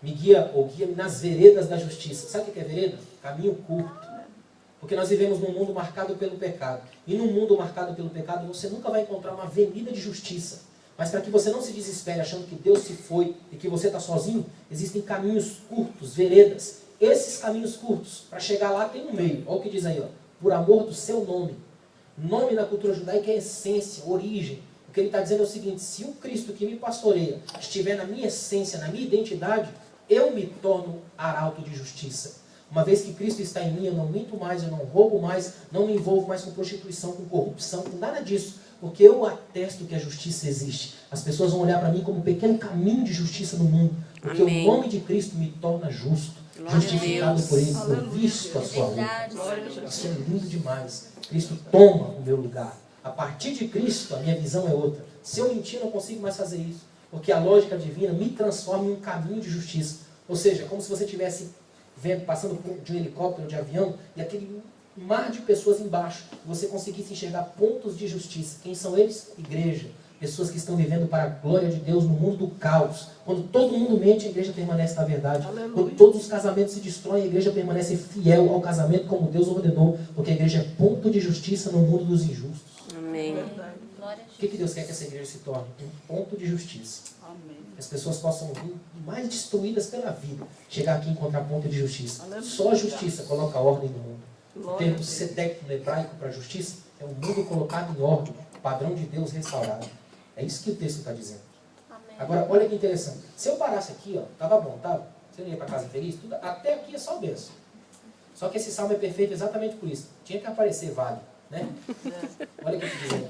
Me guia ou guia-me nas veredas da justiça. Sabe o que é vereda? Caminho curto. Porque nós vivemos num mundo marcado pelo pecado. E num mundo marcado pelo pecado, você nunca vai encontrar uma avenida de justiça. Mas para que você não se desespere achando que Deus se foi e que você está sozinho, existem caminhos curtos, veredas. Esses caminhos curtos, para chegar lá, tem um meio. Olha o que diz aí, ó. Por amor do seu nome. Nome na cultura judaica é essência, origem. O que ele está dizendo é o seguinte, se o Cristo que me pastoreia estiver na minha essência, na minha identidade, eu me torno arauto de justiça. Uma vez que Cristo está em mim, eu não minto mais, eu não roubo mais, não me envolvo mais com prostituição, com corrupção, com nada disso. Porque eu atesto que a justiça existe. As pessoas vão olhar para mim como um pequeno caminho de justiça no mundo. Porque
Amém.
o nome de Cristo me torna justo.
Glória a
Justificado
Deus.
por Ele, por visto a sua
Verdade,
luta.
Senhor.
Isso é lindo demais. Cristo toma o meu lugar. A partir de Cristo, a minha visão é outra. Se eu mentir, eu não consigo mais fazer isso. Porque a lógica divina me transforma em um caminho de justiça. Ou seja, como se você estivesse vendo, passando de um helicóptero, de avião, e aquele mar de pessoas embaixo, você conseguisse enxergar pontos de justiça. Quem são eles? Igreja. Pessoas que estão vivendo para a glória de Deus no mundo do caos. Quando todo mundo mente, a igreja permanece na verdade.
Aleluia.
Quando todos os casamentos se destroem, a igreja permanece fiel ao casamento como Deus ordenou. Porque a igreja é ponto de justiça no mundo dos injustos.
Amém.
Verdade.
Glória a
O que Deus quer que essa igreja se torne? Um ponto de justiça.
Amém.
Que as pessoas possam vir mais destruídas pela vida, chegar aqui e encontrar ponto de justiça.
Aleluia.
Só a justiça coloca ordem no mundo. O
Glória a
termo
Deus.
sedek no hebraico para justiça é um mundo colocado em ordem, o padrão de Deus restaurado. É isso que o texto está dizendo.
Amém.
Agora, olha que interessante. Se eu parasse aqui, ó, tava bom, tava? Você não ia para casa feliz? Tudo, até aqui é só bênção. Só que esse salmo é perfeito exatamente por isso. Tinha que aparecer vale, né? Olha o que está dizendo.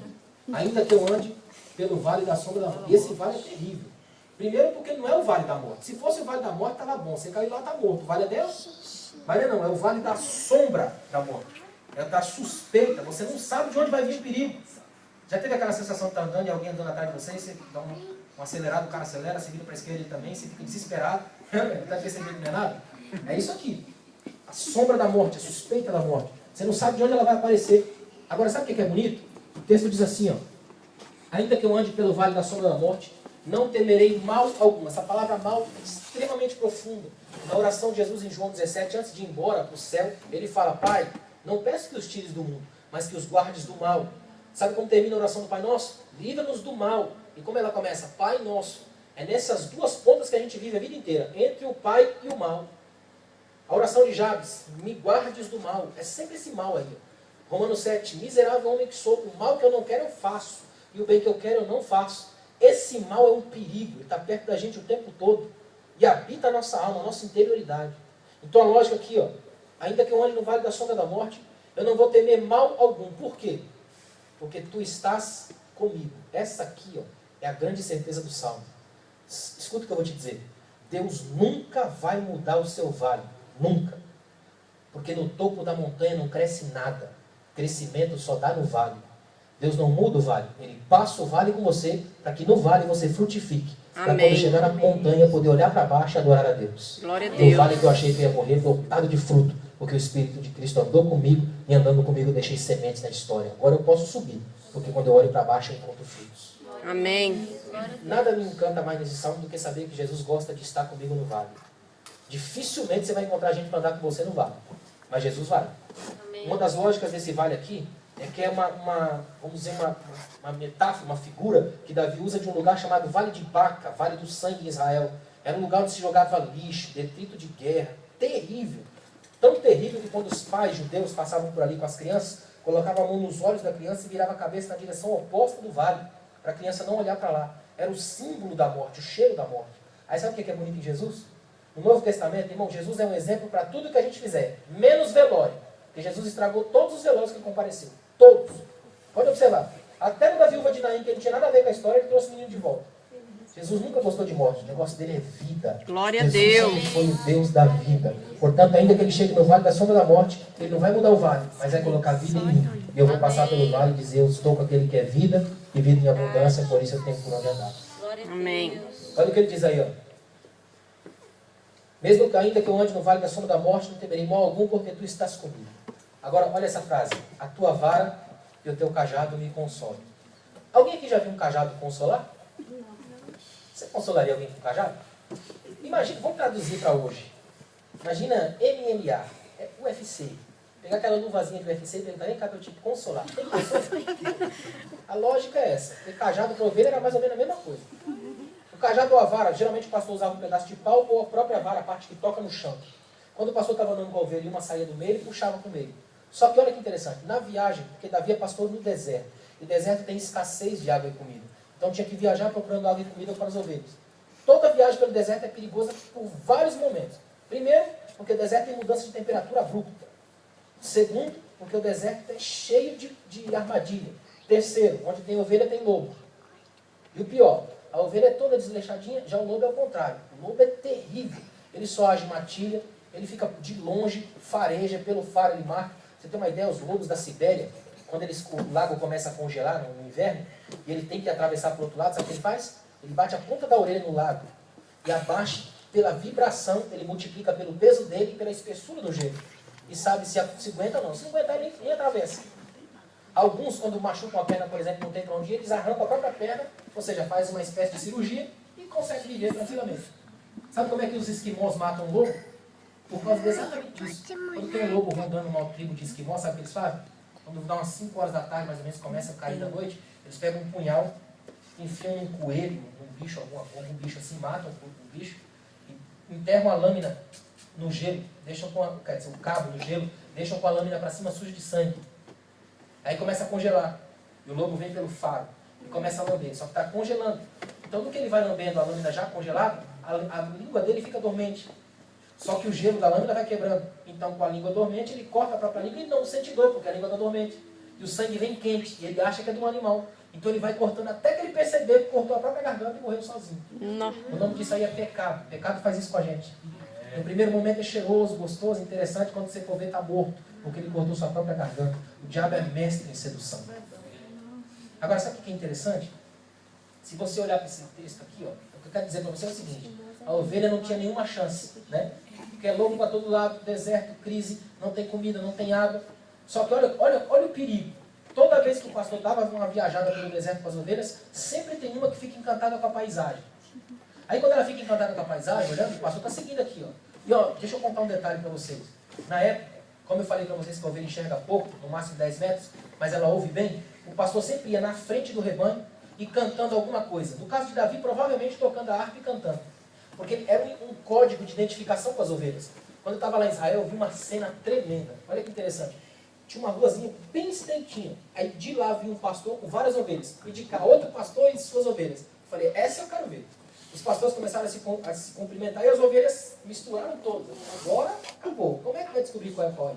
Ainda que eu ande pelo vale da sombra da morte. E esse vale é terrível. Primeiro porque não é o vale da morte. Se fosse o vale da morte, estava bom. Você caiu lá, está morto. O vale é Deus? Vale não, é o vale da sombra da morte. É da suspeita. Você não sabe de onde vai vir o perigo. Já teve aquela sensação de estar andando e alguém andando atrás de você, e você dá um acelerado, o cara acelera, você vira para a esquerda ele também, você fica desesperado. Está percebendo que não é nada? É isso aqui. A sombra da morte, a suspeita da morte. Você não sabe de onde ela vai aparecer. Agora, sabe o que é bonito? O texto diz assim, ó. Ainda que eu ande pelo vale da sombra da morte, não temerei mal algum. Essa palavra mal é extremamente profunda. Na oração de Jesus em João 17, antes de ir embora para o céu, ele fala, Pai, não peço que os tires do mundo, mas que os guardes do mal. Sabe como termina a oração do Pai Nosso? Livra-nos do mal. E como ela começa? Pai Nosso. É nessas duas pontas que a gente vive a vida inteira, entre o Pai e o mal. A oração de Jabes, me guardes do mal. É sempre esse mal aí. Romanos 7, miserável homem que sou, o mal que eu não quero eu faço, e o bem que eu quero eu não faço. Esse mal é um perigo, ele está perto da gente o tempo todo, e habita a nossa alma, a nossa interioridade. Então a lógica aqui, ó, ainda que eu ande no vale da sombra da morte, eu não vou temer mal algum. Por quê? Porque tu estás comigo. Essa aqui, ó, é a grande certeza do Salmo. Escuta o que eu vou te dizer. Deus nunca vai mudar o seu vale. Nunca. Porque no topo da montanha não cresce nada. Crescimento só dá no vale. Deus não muda o vale. Ele passa o vale com você para que no vale você frutifique. Para quando chegar na montanha poder olhar para baixo e adorar a Deus.
Glória a
No
Deus.
vale que eu achei que eu ia morrer, lotado de fruto. Porque o Espírito de Cristo andou comigo e andando comigo eu deixei sementes na história. Agora eu posso subir. Porque quando eu olho para baixo eu encontro frutos.
Amém.
Nada me encanta mais nesse salmo do que saber que Jesus gosta de estar comigo no vale. Dificilmente você vai encontrar gente para andar com você no vale. Mas Jesus vai.
Amém.
Uma das lógicas desse vale aqui é que é vamos dizer, uma metáfora, uma figura que Davi usa de um lugar chamado Vale de Baca, Vale do Sangue em Israel. Era um lugar onde se jogava lixo, detrito de guerra. Terrível. Tão terrível que quando os pais judeus passavam por ali com as crianças, colocavam a mão nos olhos da criança e viravam a cabeça na direção oposta do vale, para a criança não olhar para lá. Era o símbolo da morte, o cheiro da morte. Aí sabe o que é bonito em Jesus? No Novo Testamento, irmão, Jesus é um exemplo para tudo que a gente fizer, menos velório. Porque Jesus estragou todos os velórios que compareceu. Todos. Pode observar. Até no da viúva de Naim, que não tinha nada a ver com a história, ele trouxe o menino de volta. Jesus nunca gostou de morte. O negócio dele é vida.
Glória a
Jesus
Deus.
sempre foi o Deus da vida. Portanto, ainda que ele chegue no vale da sombra da morte, ele não vai mudar o vale, mas vai colocar vida em mim. E eu vou passar pelo vale e dizer, eu estou com aquele que é vida e vida em abundância, por isso eu tenho por onde andar.
Glória a
Amém.
Deus.
Olha o que ele diz aí, ó. Mesmo que ainda que eu ande no vale da sombra da morte, não temerei mal algum, porque tu estás comigo. Agora, olha essa frase. A tua vara e o teu cajado me consolam. Alguém aqui já viu um cajado consolar? Você consolaria alguém com cajado? Imagina, vamos traduzir para hoje. Imagina MMA, UFC. Pegar aquela luvazinha de UFC e perguntar, vem cá, eu te consolar. Tem que consolar. A lógica é essa. Porque cajado para ovelha era mais ou menos a mesma coisa. O cajado ou a vara, geralmente o pastor usava um pedaço de pau ou a própria vara, a parte que toca no chão. Quando o pastor estava andando com a ovelha e uma saía do meio, ele puxava para o meio. Só que olha que interessante, na viagem, porque Davi é pastor no deserto, e o deserto tem escassez de água e comida. Então tinha que viajar procurando água e comida para as ovelhas. Toda viagem pelo deserto é perigosa por vários momentos. Primeiro, porque o deserto tem mudança de temperatura abrupta. Segundo, porque o deserto é cheio de armadilha. Terceiro, onde tem ovelha tem lobo. E o pior, a ovelha é toda desleixadinha, já o lobo é o contrário. O lobo é terrível. Ele só age matilha, ele fica de longe, fareja, pelo faro ele marca. Você tem uma ideia, os lobos da Sibéria, quando o lago começa a congelar no inverno, e ele tem que atravessar para o outro lado, sabe o que ele faz? Ele bate a ponta da orelha no lago, e abaixo, pela vibração, ele multiplica pelo peso dele e pela espessura do gelo. E sabe se aguenta ou não. Se não aguentar, ele nem atravessa. Alguns, quando machucam a perna, por exemplo, não tem para onde ir, eles arrancam a própria perna, ou seja, faz uma espécie de cirurgia e consegue viver tranquilamente. Sabe como é que os esquimós matam um lobo? Por causa exatamente disso. Quando tem um lobo rondando uma tribo de esquimós, sabe o que eles fazem? Quando dá umas 5 horas da tarde, mais ou menos, começa a cair da noite, eles pegam um punhal, enfiam num coelho, num bicho, algum bicho assim, matam o bicho, e enterram a lâmina no gelo, deixam com o cabo no gelo, deixam com a lâmina para cima suja de sangue. Aí começa a congelar. E o lobo vem pelo faro e começa a lamber. Só que está congelando. Então, no que ele vai lambendo a lâmina já congelada, a língua dele fica dormente. Só que o gelo da lâmina vai quebrando. Então, com a língua dormente, ele corta a própria língua e não sente dor, porque a língua está dormente. E o sangue vem quente. E ele acha que é de um animal. Então, ele vai cortando até que ele perceber que cortou a própria garganta e morreu sozinho.
Não.
O nome disso aí é pecado. Pecado faz isso com a gente. No primeiro momento é cheiroso, gostoso, interessante. Quando você for ver, está morto. Porque ele cortou sua própria garganta. O diabo é mestre em sedução. Agora, sabe o que é interessante? Se você olhar para esse texto aqui, ó, o que eu quero dizer para você é o seguinte: a ovelha não tinha nenhuma chance, né? Porque é lobo para todo lado, deserto, crise, não tem comida, não tem água. Só que olha o perigo. Toda vez que o pastor dava uma viajada pelo deserto com as ovelhas, sempre tem uma que fica encantada com a paisagem. Aí quando ela fica encantada com a paisagem, olhando, o pastor está seguindo aqui, ó. E ó, deixa eu contar um detalhe para vocês. Na época, como eu falei para vocês que a ovelha enxerga pouco, no máximo 10 metros, mas ela ouve bem, o pastor sempre ia na frente do rebanho e cantando alguma coisa. No caso de Davi, provavelmente tocando a harpa e cantando. Porque era um código de identificação com as ovelhas. Quando eu estava lá em Israel, eu vi uma cena tremenda. Olha que interessante. Tinha uma ruazinha bem estreitinha. Aí de lá vinha um pastor com várias ovelhas. E de cá outro pastor e suas ovelhas. Eu falei, essa eu quero ver. Os pastores começaram a se cumprimentar e as ovelhas misturaram todas. Agora acabou. Como é que vai descobrir qual é qual?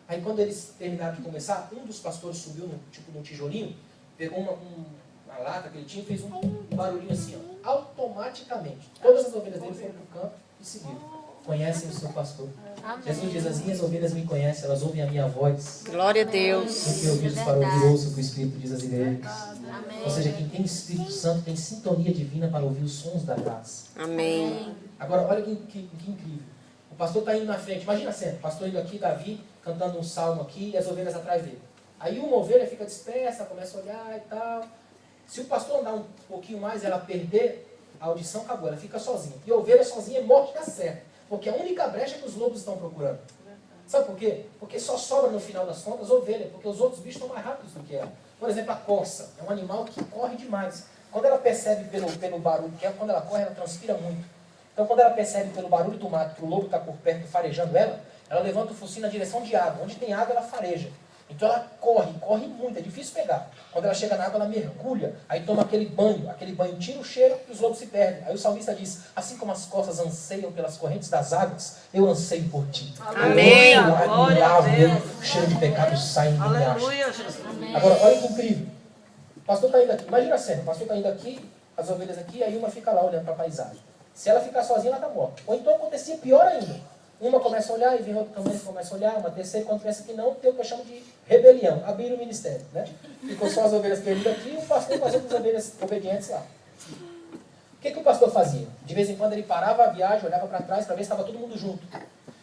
Aí quando eles terminaram de conversar, um dos pastores subiu num tijolinho, pegou uma lata que ele tinha e fez um barulhinho assim, ó. Automaticamente. Todas as ovelhas dele foram para o campo e seguiram. Conhecem o seu pastor.
Amém.
Jesus diz, as minhas ovelhas me conhecem, elas ouvem a minha voz.
Glória a Deus.
Quem tem ouvidos para ouvir, ouça o que o Espírito diz às igrejas.
Amém.
Ou seja, quem tem Espírito Santo tem sintonia divina para ouvir os sons da graça.
Amém.
Agora, olha que incrível. O pastor está indo na frente. Imagina a cena. O pastor indo aqui, Davi, cantando um salmo aqui e as ovelhas atrás dele. Aí uma ovelha fica dispersa, começa a olhar e tal. Se o pastor andar um pouquinho mais, ela perder a audição, acabou. Ela fica sozinha. E a ovelha sozinha é morte da certa. Porque é a única brecha que os lobos estão procurando. Sabe por quê? Porque só sobra no final das contas ovelha. Porque os outros bichos estão mais rápidos do que ela. Por exemplo, a corça. É um animal que corre demais. Quando ela percebe pelo barulho, que é quando ela corre, ela transpira muito. Então, quando ela percebe pelo barulho do mato que o lobo está por perto farejando ela levanta o focinho na direção de água. Onde tem água, ela fareja. Então, ela corre muito, é difícil pegar. Quando ela chega na água, ela mergulha, aí toma aquele banho tira o cheiro e os lobos se perdem. Aí o salmista diz, assim como as costas anseiam pelas correntes das águas, eu anseio por ti.
Amém.
O cheiro de pecado sai em mim.
Aleluia, Jesus.
Agora, olha que incrível. O pastor está indo aqui, imagina a cena, o pastor está indo aqui, as ovelhas aqui, aí uma fica lá olhando para a paisagem. Se ela ficar sozinha, ela está morta. Ou então acontecia pior ainda. Uma começa a olhar e vem outra também começa a olhar, uma terceira, quando pensa que não, tem o que eu chamo de rebelião, abrir o ministério. Né? Ficou só as ovelhas perdidas aqui e o pastor com as outras ovelhas obedientes lá. O que o pastor fazia? De vez em quando ele parava a viagem, olhava para trás para ver se estava todo mundo junto.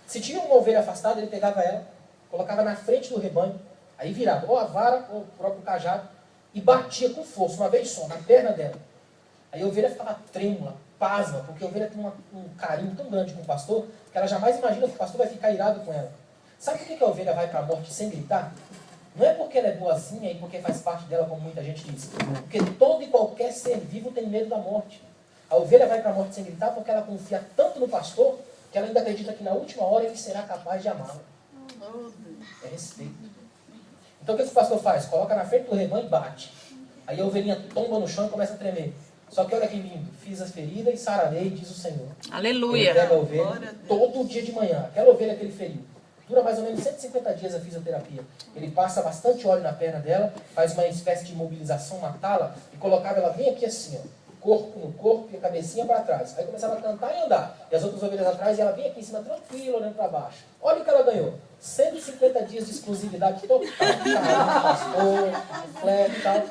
Se tinha uma ovelha afastada, ele pegava ela, colocava na frente do rebanho, aí virava ou a vara ou o próprio cajado e batia com força, uma vez só, na perna dela. Aí a ovelha ficava trêmula, pasma, porque a ovelha tem um carinho tão grande com o pastor, que ela jamais imagina que o pastor vai ficar irado com ela. Sabe por que a ovelha vai para a morte sem gritar? Não é porque ela é boazinha e porque faz parte dela, como muita gente diz. Porque todo e qualquer ser vivo tem medo da morte. A ovelha vai para a morte sem gritar porque ela confia tanto no pastor, que ela ainda acredita que na última hora ele será capaz de amá-la. É respeito. Então o que esse pastor faz? Coloca na frente do rebanho e bate. Aí a ovelhinha tomba no chão e começa a tremer. Só que olha que lindo, fiz as feridas e sararei, diz o Senhor.
Aleluia.
Ele pega a ovelha todo dia de manhã, aquela ovelha que ele feriu. Dura mais ou menos 150 dias a fisioterapia. Ele passa bastante óleo na perna dela, faz uma espécie de imobilização, uma tala, e colocava ela bem aqui assim, ó. corpo no corpo e a cabecinha para trás. Aí começava a cantar e andar. E as outras ovelhas atrás, e ela vinha aqui em cima tranquila, olhando para baixo. Olha o que ela ganhou. 150 dias de exclusividade total. Pastor, fleco e tal.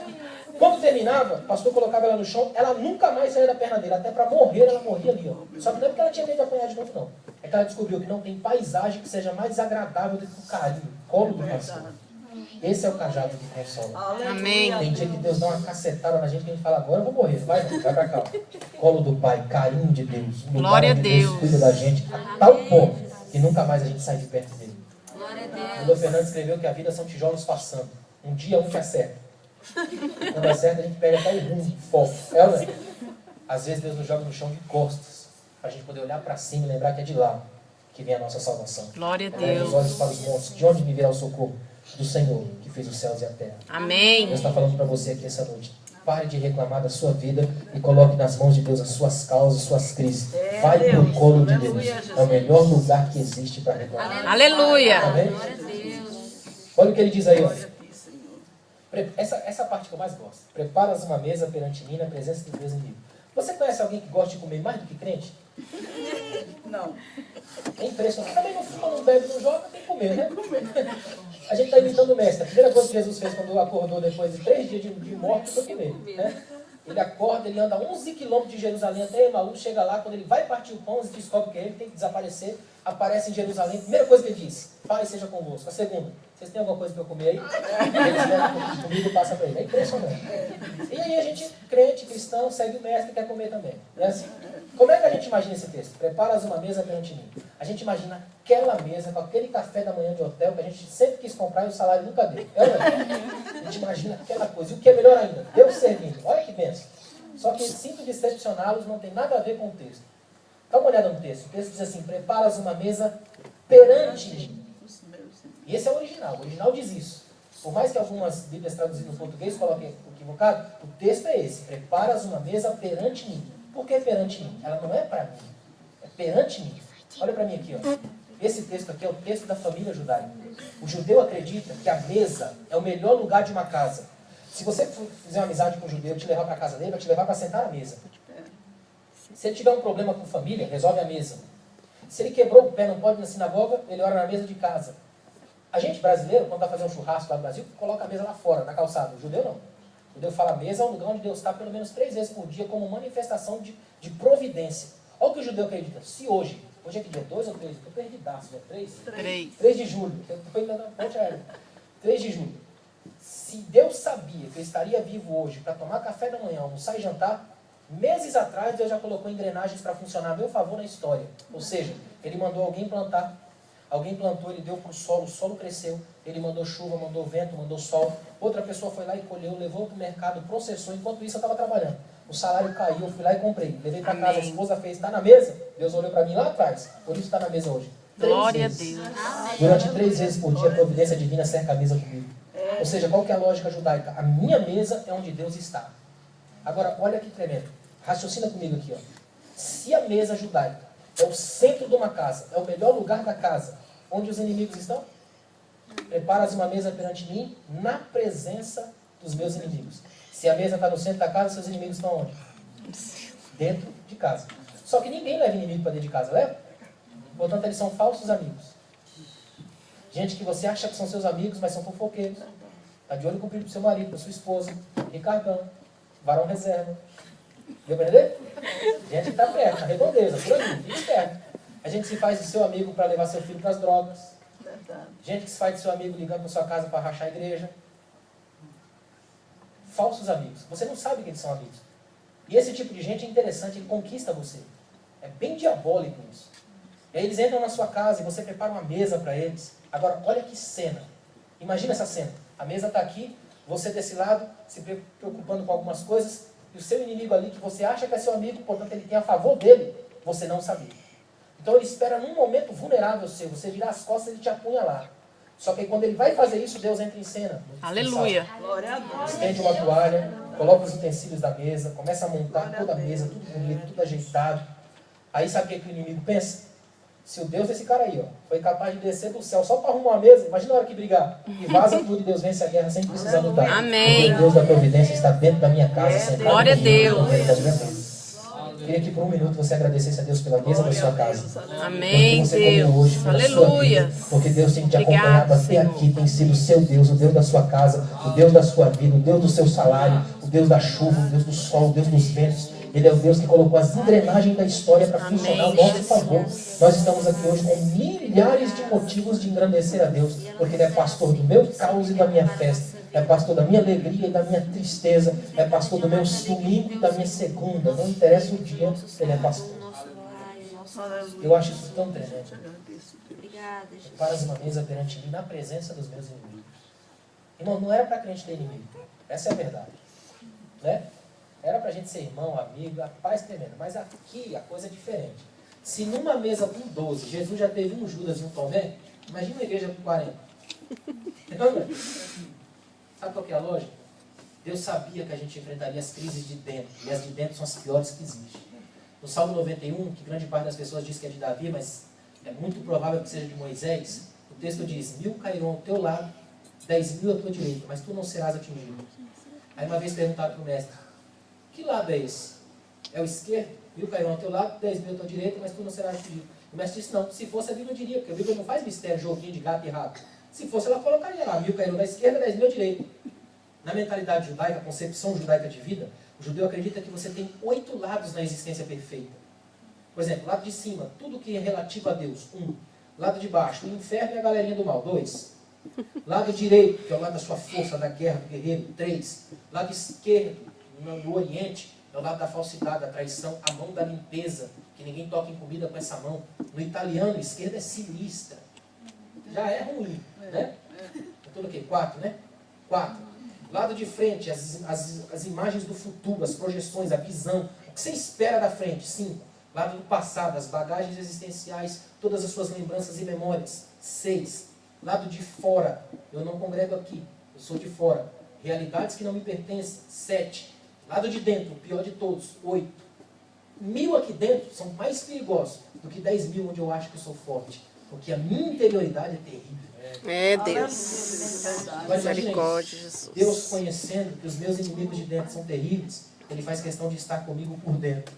Quando terminava, o pastor colocava ela no chão, ela nunca mais saía da perna dele. Até para morrer, ela morria ali. Ó. Só que não é porque ela tinha medo de apanhar de novo, não. É que ela descobriu que não tem paisagem que seja mais agradável do que o carinho, o colo do pastor. Esse é o cajado que consola.
Amém.
Tem dia que Deus dá uma cacetada na gente que a gente fala, agora eu vou morrer. Vai pra cá. Colo do Pai, carinho de Deus. Um lugar
Glória a
onde
Deus.
cuida da gente a tal ponto que nunca mais a gente sai de perto dele.
Glória a
O
Deus.
Dr. Fernando escreveu que a vida são tijolos passando. Um dia um que acerta. Quando acerta, a gente pega até o rumo, foco. É ou não é? Às vezes Deus nos joga no chão de costas, para a gente poder olhar para cima e lembrar que é de lá que vem a nossa salvação.
Glória a
Os
Deus.
olhos para os montes. De onde me virá o socorro? Do Senhor, que fez os céus e a terra.
Amém.
Deus está falando para você aqui essa noite. Pare de reclamar da sua vida e coloque nas mãos de Deus as suas causas, suas crises. Vai pro colo de Deus. É o melhor lugar que existe para reclamar.
Aleluia.
Amém?
Glória a Deus.
Olha o que ele diz aí, ó. Essa parte que eu mais gosto. Preparas uma mesa perante mim na presença dos meus inimigos. Você conhece alguém que gosta de comer mais do que crente?
Não.
É impressionante. Também não fuma, não bebe, não joga, tem que comer, né? A gente está imitando o mestre. A primeira coisa que Jesus fez quando acordou depois de 3 dias de morte foi comer. Né? Ele acorda, ele anda 11 quilômetros de Jerusalém até Emaús, chega lá, quando ele vai partir o pão, ele descobre que ele tem que desaparecer, aparece em Jerusalém. Primeira coisa que ele diz, Pai seja convosco. A segunda, vocês têm alguma coisa para eu comer aí? Eles pegam um pouquinho de comida e passa para ele. É impressionante. E aí a gente, crente, cristão, segue o mestre e quer comer também. Não é assim? Como é que a gente imagina esse texto? Preparas uma mesa perante mim. A gente imagina aquela mesa com aquele café da manhã de hotel que a gente sempre quis comprar e o salário nunca deu. É, não é? A gente imagina aquela coisa. E o que é melhor ainda? Deus servindo. Olha que benção. Só que sinto decepcioná-los, não tem nada a ver com o texto. Dá uma olhada no texto. O texto diz assim, preparas uma mesa perante mim. E esse é o original. O original diz isso. Por mais que algumas bíblias traduzidas no português coloquem equivocado, o texto é esse. Preparas uma mesa perante mim. Por que perante mim? Ela não é para mim. É perante mim. Olha para mim aqui, ó. Esse texto aqui é o texto da família judaica. O judeu acredita que a mesa é o melhor lugar de uma casa. Se você fizer uma amizade com um judeu e te levar para a casa dele, vai te levar para sentar à mesa. Se ele tiver um problema com família, resolve a mesa. Se ele quebrou o pé, não pode ir na sinagoga, ele ora na mesa de casa. A gente brasileiro, quando vai fazer um churrasco lá no Brasil, coloca a mesa lá fora, na calçada. O judeu não. O judeu fala, a mesa é um lugar onde Deus está pelo menos 3 vezes por dia, como manifestação de providência. Olha o que o judeu acredita. Se hoje é que dia 2 ou 3? Estou perdidaço, dia 3? 3 de julho. Eu estou indo na ponte aérea. 3 de julho. Se Deus sabia que eu estaria vivo hoje para tomar café da manhã, almoçar e jantar, meses atrás Deus já colocou engrenagens para funcionar a meu favor na história. Ou seja, Ele mandou alguém plantar. Alguém plantou, ele deu para o solo cresceu, ele mandou chuva, mandou vento, mandou sol. Outra pessoa foi lá e colheu, levou para o mercado, processou. Enquanto isso eu estava trabalhando. O salário caiu, eu fui lá e comprei. Levei para casa, a esposa fez, está na mesa. Deus olhou para mim lá atrás, por isso está na mesa hoje. 3
Glória a
vezes.
Deus.
Durante 3 vezes por dia a providência divina cerca a mesa comigo. Ou seja, qual que é a lógica judaica? A minha mesa é onde Deus está. Agora, olha que tremendo. Raciocina comigo aqui, ó. Se a mesa judaica é o centro de uma casa, é o melhor lugar da casa, onde os inimigos estão? Preparas uma mesa perante mim na presença dos meus inimigos. Se a mesa está no centro da casa, seus inimigos estão onde? Dentro de casa. Só que ninguém leva inimigo para dentro de casa, leva? Portanto, eles são falsos amigos. Gente que você acha que são seus amigos, mas são fofoqueiros. Está de olho com o filho do seu marido, da sua esposa, Ricardão, varão reserva. Deu para entender? Gente que está perto, na redondeza, por ali, fica esperto. A gente se faz de seu amigo para levar seu filho para as drogas. Gente que se faz de seu amigo ligando para sua casa para rachar a igreja. Falsos amigos. Você não sabe que eles são amigos. E esse tipo de gente é interessante, ele conquista você. É bem diabólico isso. E aí eles entram na sua casa e você prepara uma mesa para eles. Agora, olha que cena. Imagina essa cena. A mesa está aqui, você desse lado, se preocupando com algumas coisas, e o seu inimigo ali, que você acha que é seu amigo, portanto ele tem a favor dele, você não sabia. Então ele espera num momento vulnerável seu, você virar as costas e ele te apunhalar. Só que aí, quando ele vai fazer isso, Deus entra em cena.
Aleluia.
Glória a Deus.
Estende uma toalha, coloca os utensílios da mesa, começa a montar toda a mesa, tudo bonito, tudo ajeitado. Aí sabe o que o inimigo pensa? Se o Deus desse cara aí, ó, foi capaz de descer do céu só para arrumar uma mesa, imagina a hora que brigar. E vaza tudo e Deus vence a guerra sem precisar lutar.
Amém.
Porque o Deus da providência está dentro da minha casa, sentado
Glória a
comigo,
Deus.
no meio das minhas mãos. Queria que por um minuto você agradecesse a Deus pela mesa da sua casa.
Amém,
Porque você comeu hoje,
Deus.
pela sua
Aleluia.
vida, porque Deus tem te
Obrigado,
acompanhado até
Senhor.
aqui, tem sido o seu Deus, o Deus da sua casa, o Deus da sua vida, o Deus do seu salário, o Deus da chuva, o Deus do sol, o Deus dos ventos. Ele é o Deus que colocou as engrenagens da história para funcionar ao nosso favor. Nós estamos aqui hoje com milhares de motivos de engrandecer a Deus, porque Ele é pastor do meu caos e da minha festa. É pastor da minha alegria e da minha tristeza. É pastor do meu domingo e da minha segunda. Não interessa o dia, Ele é pastor. Eu acho isso tão tremendo. Preparas uma mesa perante mim na presença dos meus inimigos. Irmão, não era para crente ter inimigo. Essa é a verdade. Né? Era para a gente ser irmão, amigo, a paz tremenda. Mas aqui a coisa é diferente. Se numa mesa com 12, Jesus já teve um Judas e um Tomé, imagina uma igreja com 40. Não, sabe qual que é a lógica? Deus sabia que a gente enfrentaria as crises de dentro. E as de dentro são as piores que existem. No Salmo 91, que grande parte das pessoas diz que é de Davi, mas é muito provável que seja de Moisés, o texto diz: 1000 cairão ao teu lado, 10.000 à tua direita, mas tu não serás atingido. Aí uma vez perguntaram para o mestre: que lado é esse? É o esquerdo? 1000 cairão ao teu lado, 10.000 à tua direita, mas tu não serás atingido. O mestre disse: não, se fosse a Bíblia eu diria, porque a Bíblia não faz mistério, joguinho de gato e rato. Se fosse, ela colocaria lá: 1000 cairão na esquerda, 10.000 à direita. Na mentalidade judaica, a concepção judaica de vida, o judeu acredita que você tem 8 lados na existência perfeita. Por exemplo, lado de cima, tudo que é relativo a Deus, 1. Lado de baixo, o inferno e a galerinha do mal, 2. Lado direito, que é o lado da sua força, da guerra, do guerreiro, 3. Lado esquerdo, no Oriente, é o lado da falsidade, da traição, a mão da limpeza, que ninguém toca em comida com essa mão. No italiano, a esquerda é sinistra. Já é ruim, né? É tudo o quê? 4, né? 4. Lado de frente, as imagens do futuro, as projeções, a visão, o que você espera da frente. 5. Lado do passado, as bagagens existenciais, todas as suas lembranças e memórias. 6. Lado de fora, eu não congrego aqui, eu sou de fora. Realidades que não me pertencem. 7. Lado de dentro, o pior de todos. 8. 1000 aqui dentro são mais perigosos do que 10.000 onde eu acho que eu sou forte. Porque a minha interioridade é terrível.
É, Deus.
Mas imagina
Misericórdia,
isso.
Jesus.
Deus, conhecendo que os meus inimigos de dentro são terríveis, Ele faz questão de estar comigo por dentro.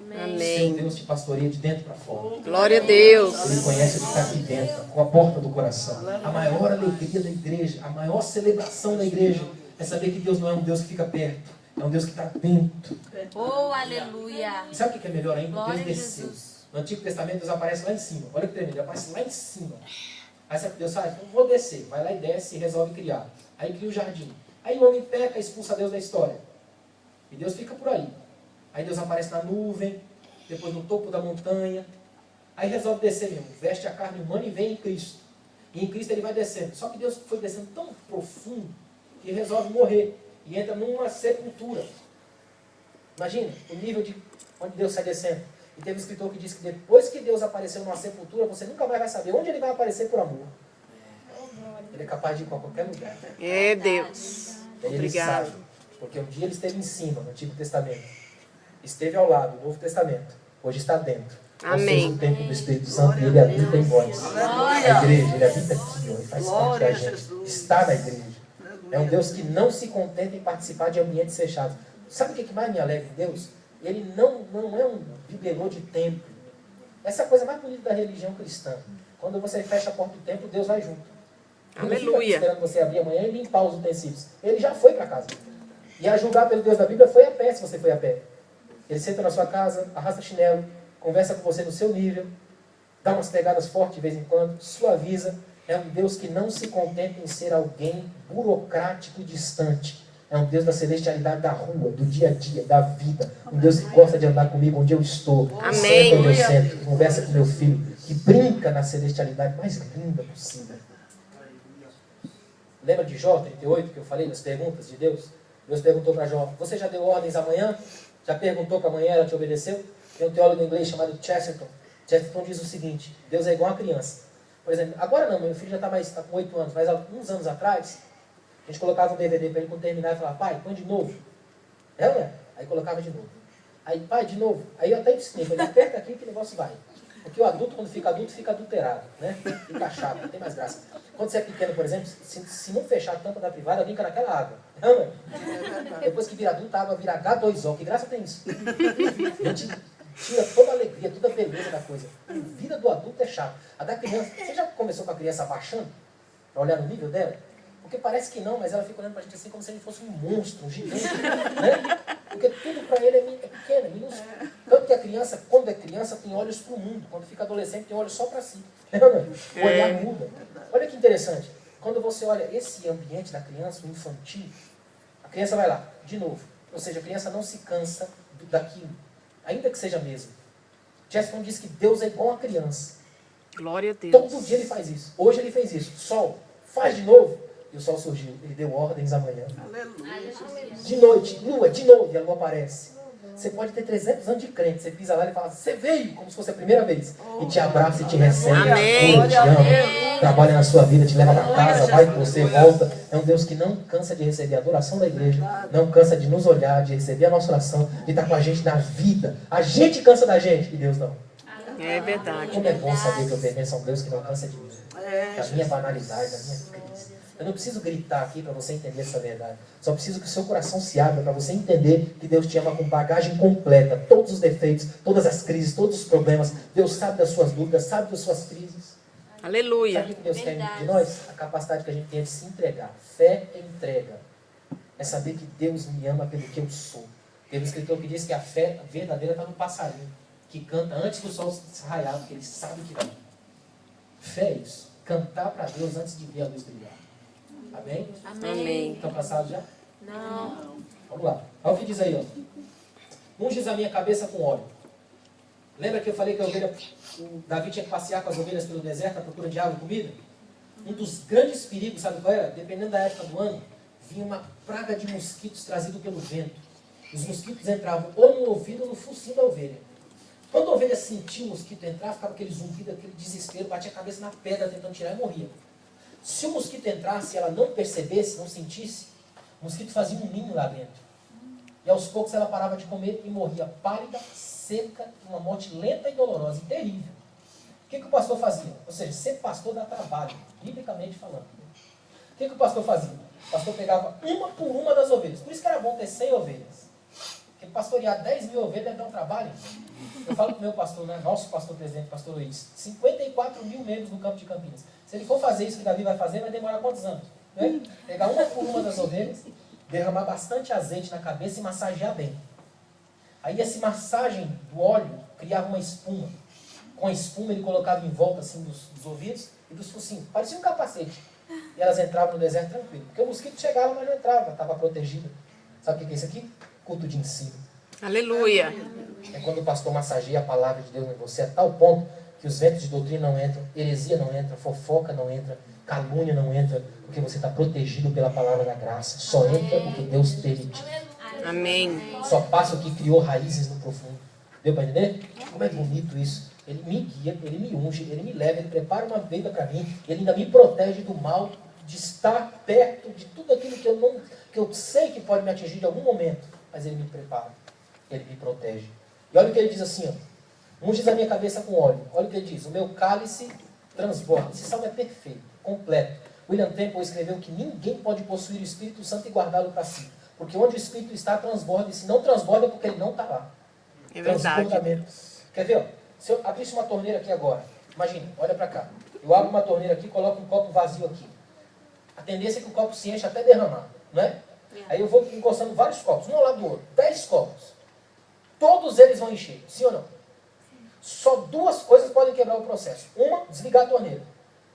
Seu
Amém.
Deus te pastoreia de dentro para fora.
Glória a Deus.
Ele conhece o que está aqui dentro, com a porta do coração. A maior alegria da igreja, a maior celebração da igreja é saber que Deus não é um Deus que fica perto, é um Deus que está dentro.
Oh, aleluia.
E sabe o que é melhor ainda?
Glória
Deus
a
desceu.
Jesus.
No Antigo Testamento, Deus aparece lá em cima. Olha que tremendo, ele aparece lá em cima. Aí sabe o que Deus faz? Então, vou descer. Vai lá e desce e resolve criar. Aí cria o jardim. Aí o homem peca e expulsa Deus da história. E Deus fica por ali. Aí Deus aparece na nuvem, depois no topo da montanha. Aí resolve descer mesmo. Veste a carne humana e vem em Cristo. E em Cristo ele vai descendo. Só que Deus foi descendo tão profundo que ele resolve morrer. E entra numa sepultura. Imagina o nível de onde Deus sai descendo. E teve um escritor que disse que depois que Deus apareceu numa sepultura, você nunca mais vai saber onde ele vai aparecer por amor. Ele é capaz de ir para qualquer lugar.
É, Deus.
Ele
Obrigado.
sabe, porque um dia ele esteve em cima, no Antigo Testamento. Esteve ao lado, no Novo Testamento. Hoje está dentro.
Amém.
Ou seja, o templo do Espírito Santo, ele habita em vós. A igreja, ele habita aqui, ó, ele faz parte da gente. Está na igreja. É um Deus que não se contenta em participar de ambientes fechados. Sabe o que mais me alegra em Deus? Ele não é um bibelô de templo. Essa é a coisa mais bonita da religião cristã. Quando você fecha a porta do templo, Deus vai junto. Ele não fica
Aleluia.
esperando você abrir amanhã e limpar os utensílios. Ele já foi para casa. E a julgar pelo Deus da Bíblia foi a pé, se você foi a pé. Ele senta na sua casa, arrasta chinelo, conversa com você no seu nível, dá umas pegadas fortes de vez em quando, suaviza. É um Deus que não se contenta em ser alguém burocrático e distante. É um Deus da celestialidade da rua, do dia a dia, da vida. Um Deus que gosta de andar comigo onde eu estou.
Amém.
Senta onde eu sento, que conversa com meu filho, que brinca na celestialidade mais linda possível. Lembra de Jó 38, que eu falei das perguntas de Deus? Deus perguntou para Jó: você já deu ordens amanhã? Já perguntou para amanhã, ela te obedeceu? Tem um teólogo inglês chamado Chesterton. Chesterton diz o seguinte: Deus é igual a criança. Por exemplo, agora não, meu filho já está com 8 anos, mas há uns anos atrás, a gente colocava um DVD para ele quando terminar e falava: pai, põe de novo. É, né? Aí colocava de novo. Aí, pai, de novo. Aí eu até ensinei, falei: aperta aqui que o negócio vai. Porque o adulto, quando fica adulto, fica adulterado, né? Fica chato, não tem mais graça. Quando você é pequeno, por exemplo, se não fechar a tampa da privada, brinca naquela água. Não, não. Depois que vira adulto, a água vira H2O. Que graça tem isso? A gente tira toda a alegria, toda a beleza da coisa. A vida do adulto é chata. A da criança, você já conversou com a criança abaixando? Para olhar no nível dela? Porque parece que não, mas ela fica olhando para a gente assim como se a gente fosse um monstro, um gigante, né? Porque tudo para ele é pequeno, é minúsculo. Tanto que a criança, quando é criança, tem olhos para o mundo. Quando fica adolescente, tem olhos só para si. O olhar muda. Olha que interessante. Quando você olha esse ambiente da criança, o infantil, a criança vai lá, de novo. Ou seja, a criança não se cansa daquilo, ainda que seja mesmo. Jefferson diz que Deus é igual a criança.
Glória a Deus.
Todo dia ele faz isso. Hoje ele fez isso. Sol, faz de novo. E o sol surgiu. Ele deu ordens amanhã.
Aleluia.
De noite, lua, de novo. E a lua aparece. Você pode ter 300 anos de crente. Você pisa lá e fala, você veio, como se fosse a primeira vez. E te abraça e te recebe.
Amém.
Te ama. Trabalha na sua vida, te leva para casa, vai com você, volta. É um Deus que não cansa de receber a adoração da igreja. Não cansa de nos olhar, de receber a nossa oração, de estar com a gente na vida. A gente cansa da gente e Deus não.
É verdade.
Como é bom saber que eu pertenço a um Deus que não cansa de mim. Da minha banalidade, da minha crise. Eu não preciso gritar aqui para você entender essa verdade. Só preciso que o seu coração se abra para você entender que Deus te ama com bagagem completa. Todos os defeitos, todas as crises, todos os problemas. Deus sabe das suas dúvidas, sabe das suas crises.
Aleluia.
Sabe o que Deus quer de nós? A capacidade que a gente tem de se entregar. Fé é entrega. É saber que Deus me ama pelo que eu sou. Teve um escritor que diz que a fé verdadeira está no passarinho, que canta antes do sol se raiar, porque ele sabe que vai. Fé é isso. Cantar para Deus antes de ver a luz brilhar. Amém?
Amém.
Estão passados já?
Não.
Vamos lá. Olha o que diz aí, ó. Unges a minha cabeça com óleo. Lembra que eu falei que a ovelha, o Davi tinha que passear com as ovelhas pelo deserto à procura de água e comida? Um dos grandes perigos, sabe qual era? Dependendo da época do ano, vinha uma praga de mosquitos trazido pelo vento. Os mosquitos entravam ou no ouvido ou no focinho da ovelha. Quando a ovelha sentia o mosquito entrar, ficava aquele zumbido, aquele desespero, batia a cabeça na pedra tentando tirar e morria. Se o mosquito entrasse e ela não percebesse, não sentisse, o mosquito fazia um ninho lá dentro. E aos poucos ela parava de comer e morria pálida, seca, uma morte lenta e dolorosa e terrível. O que o pastor fazia? Ou seja, ser pastor dá trabalho, biblicamente falando. O que o pastor fazia? O pastor pegava uma por uma das ovelhas. Por isso que era bom ter 100 ovelhas. Porque pastorear 10 mil ovelhas deve dar um trabalho. Eu falo para o meu pastor, né? Nosso pastor presidente, pastor Luiz, 54 mil membros no campo de Campinas. Se ele for fazer isso que Davi vai fazer, vai demorar quantos anos? Né? Pegar uma por uma das ovelhas, derramar bastante azeite na cabeça e massagear bem. Aí essa massagem do óleo criava uma espuma. Com a espuma ele colocava em volta assim dos ouvidos e dos focinhos. Parecia um capacete. E elas entravam no deserto tranquilo. Porque o mosquito chegava, mas não entrava, estava protegida. Sabe o que é isso aqui? Culto de ensino.
Aleluia.
É quando o pastor massageia a palavra de Deus em você a tal ponto que os ventos de doutrina não entram, heresia não entra, fofoca não entra, calúnia não entra, porque você está protegido pela palavra da graça. Só entra o que Deus permite.
Amém.
Só passa o que criou raízes no profundo. Deu para entender? Como é bonito isso. Ele me guia, ele me unge, ele me leva, ele prepara uma vida para mim, ele ainda me protege do mal, de estar perto de tudo aquilo que eu sei que pode me atingir de algum momento, mas ele me prepara, ele me protege. E olha o que ele diz assim, ó, unges a minha cabeça com óleo. Olha o que ele diz, o meu cálice transborda. Esse salmo é perfeito, completo. William Temple escreveu que ninguém pode possuir o Espírito Santo e guardá-lo para si, porque onde o Espírito está, transborda, e se não transborda é porque ele não está lá.
É verdade.
Transbordamento. Quer ver? Ó? Se eu abrisse uma torneira aqui agora, imagine, olha para cá. Eu abro uma torneira aqui, coloco um copo vazio aqui. A tendência é que o copo se enche até derramar, não é? Aí eu vou encostando vários copos, um ao lado do outro, 10 copos. Todos eles vão encher, sim ou não? Só duas coisas podem quebrar o processo. Uma, desligar a torneira.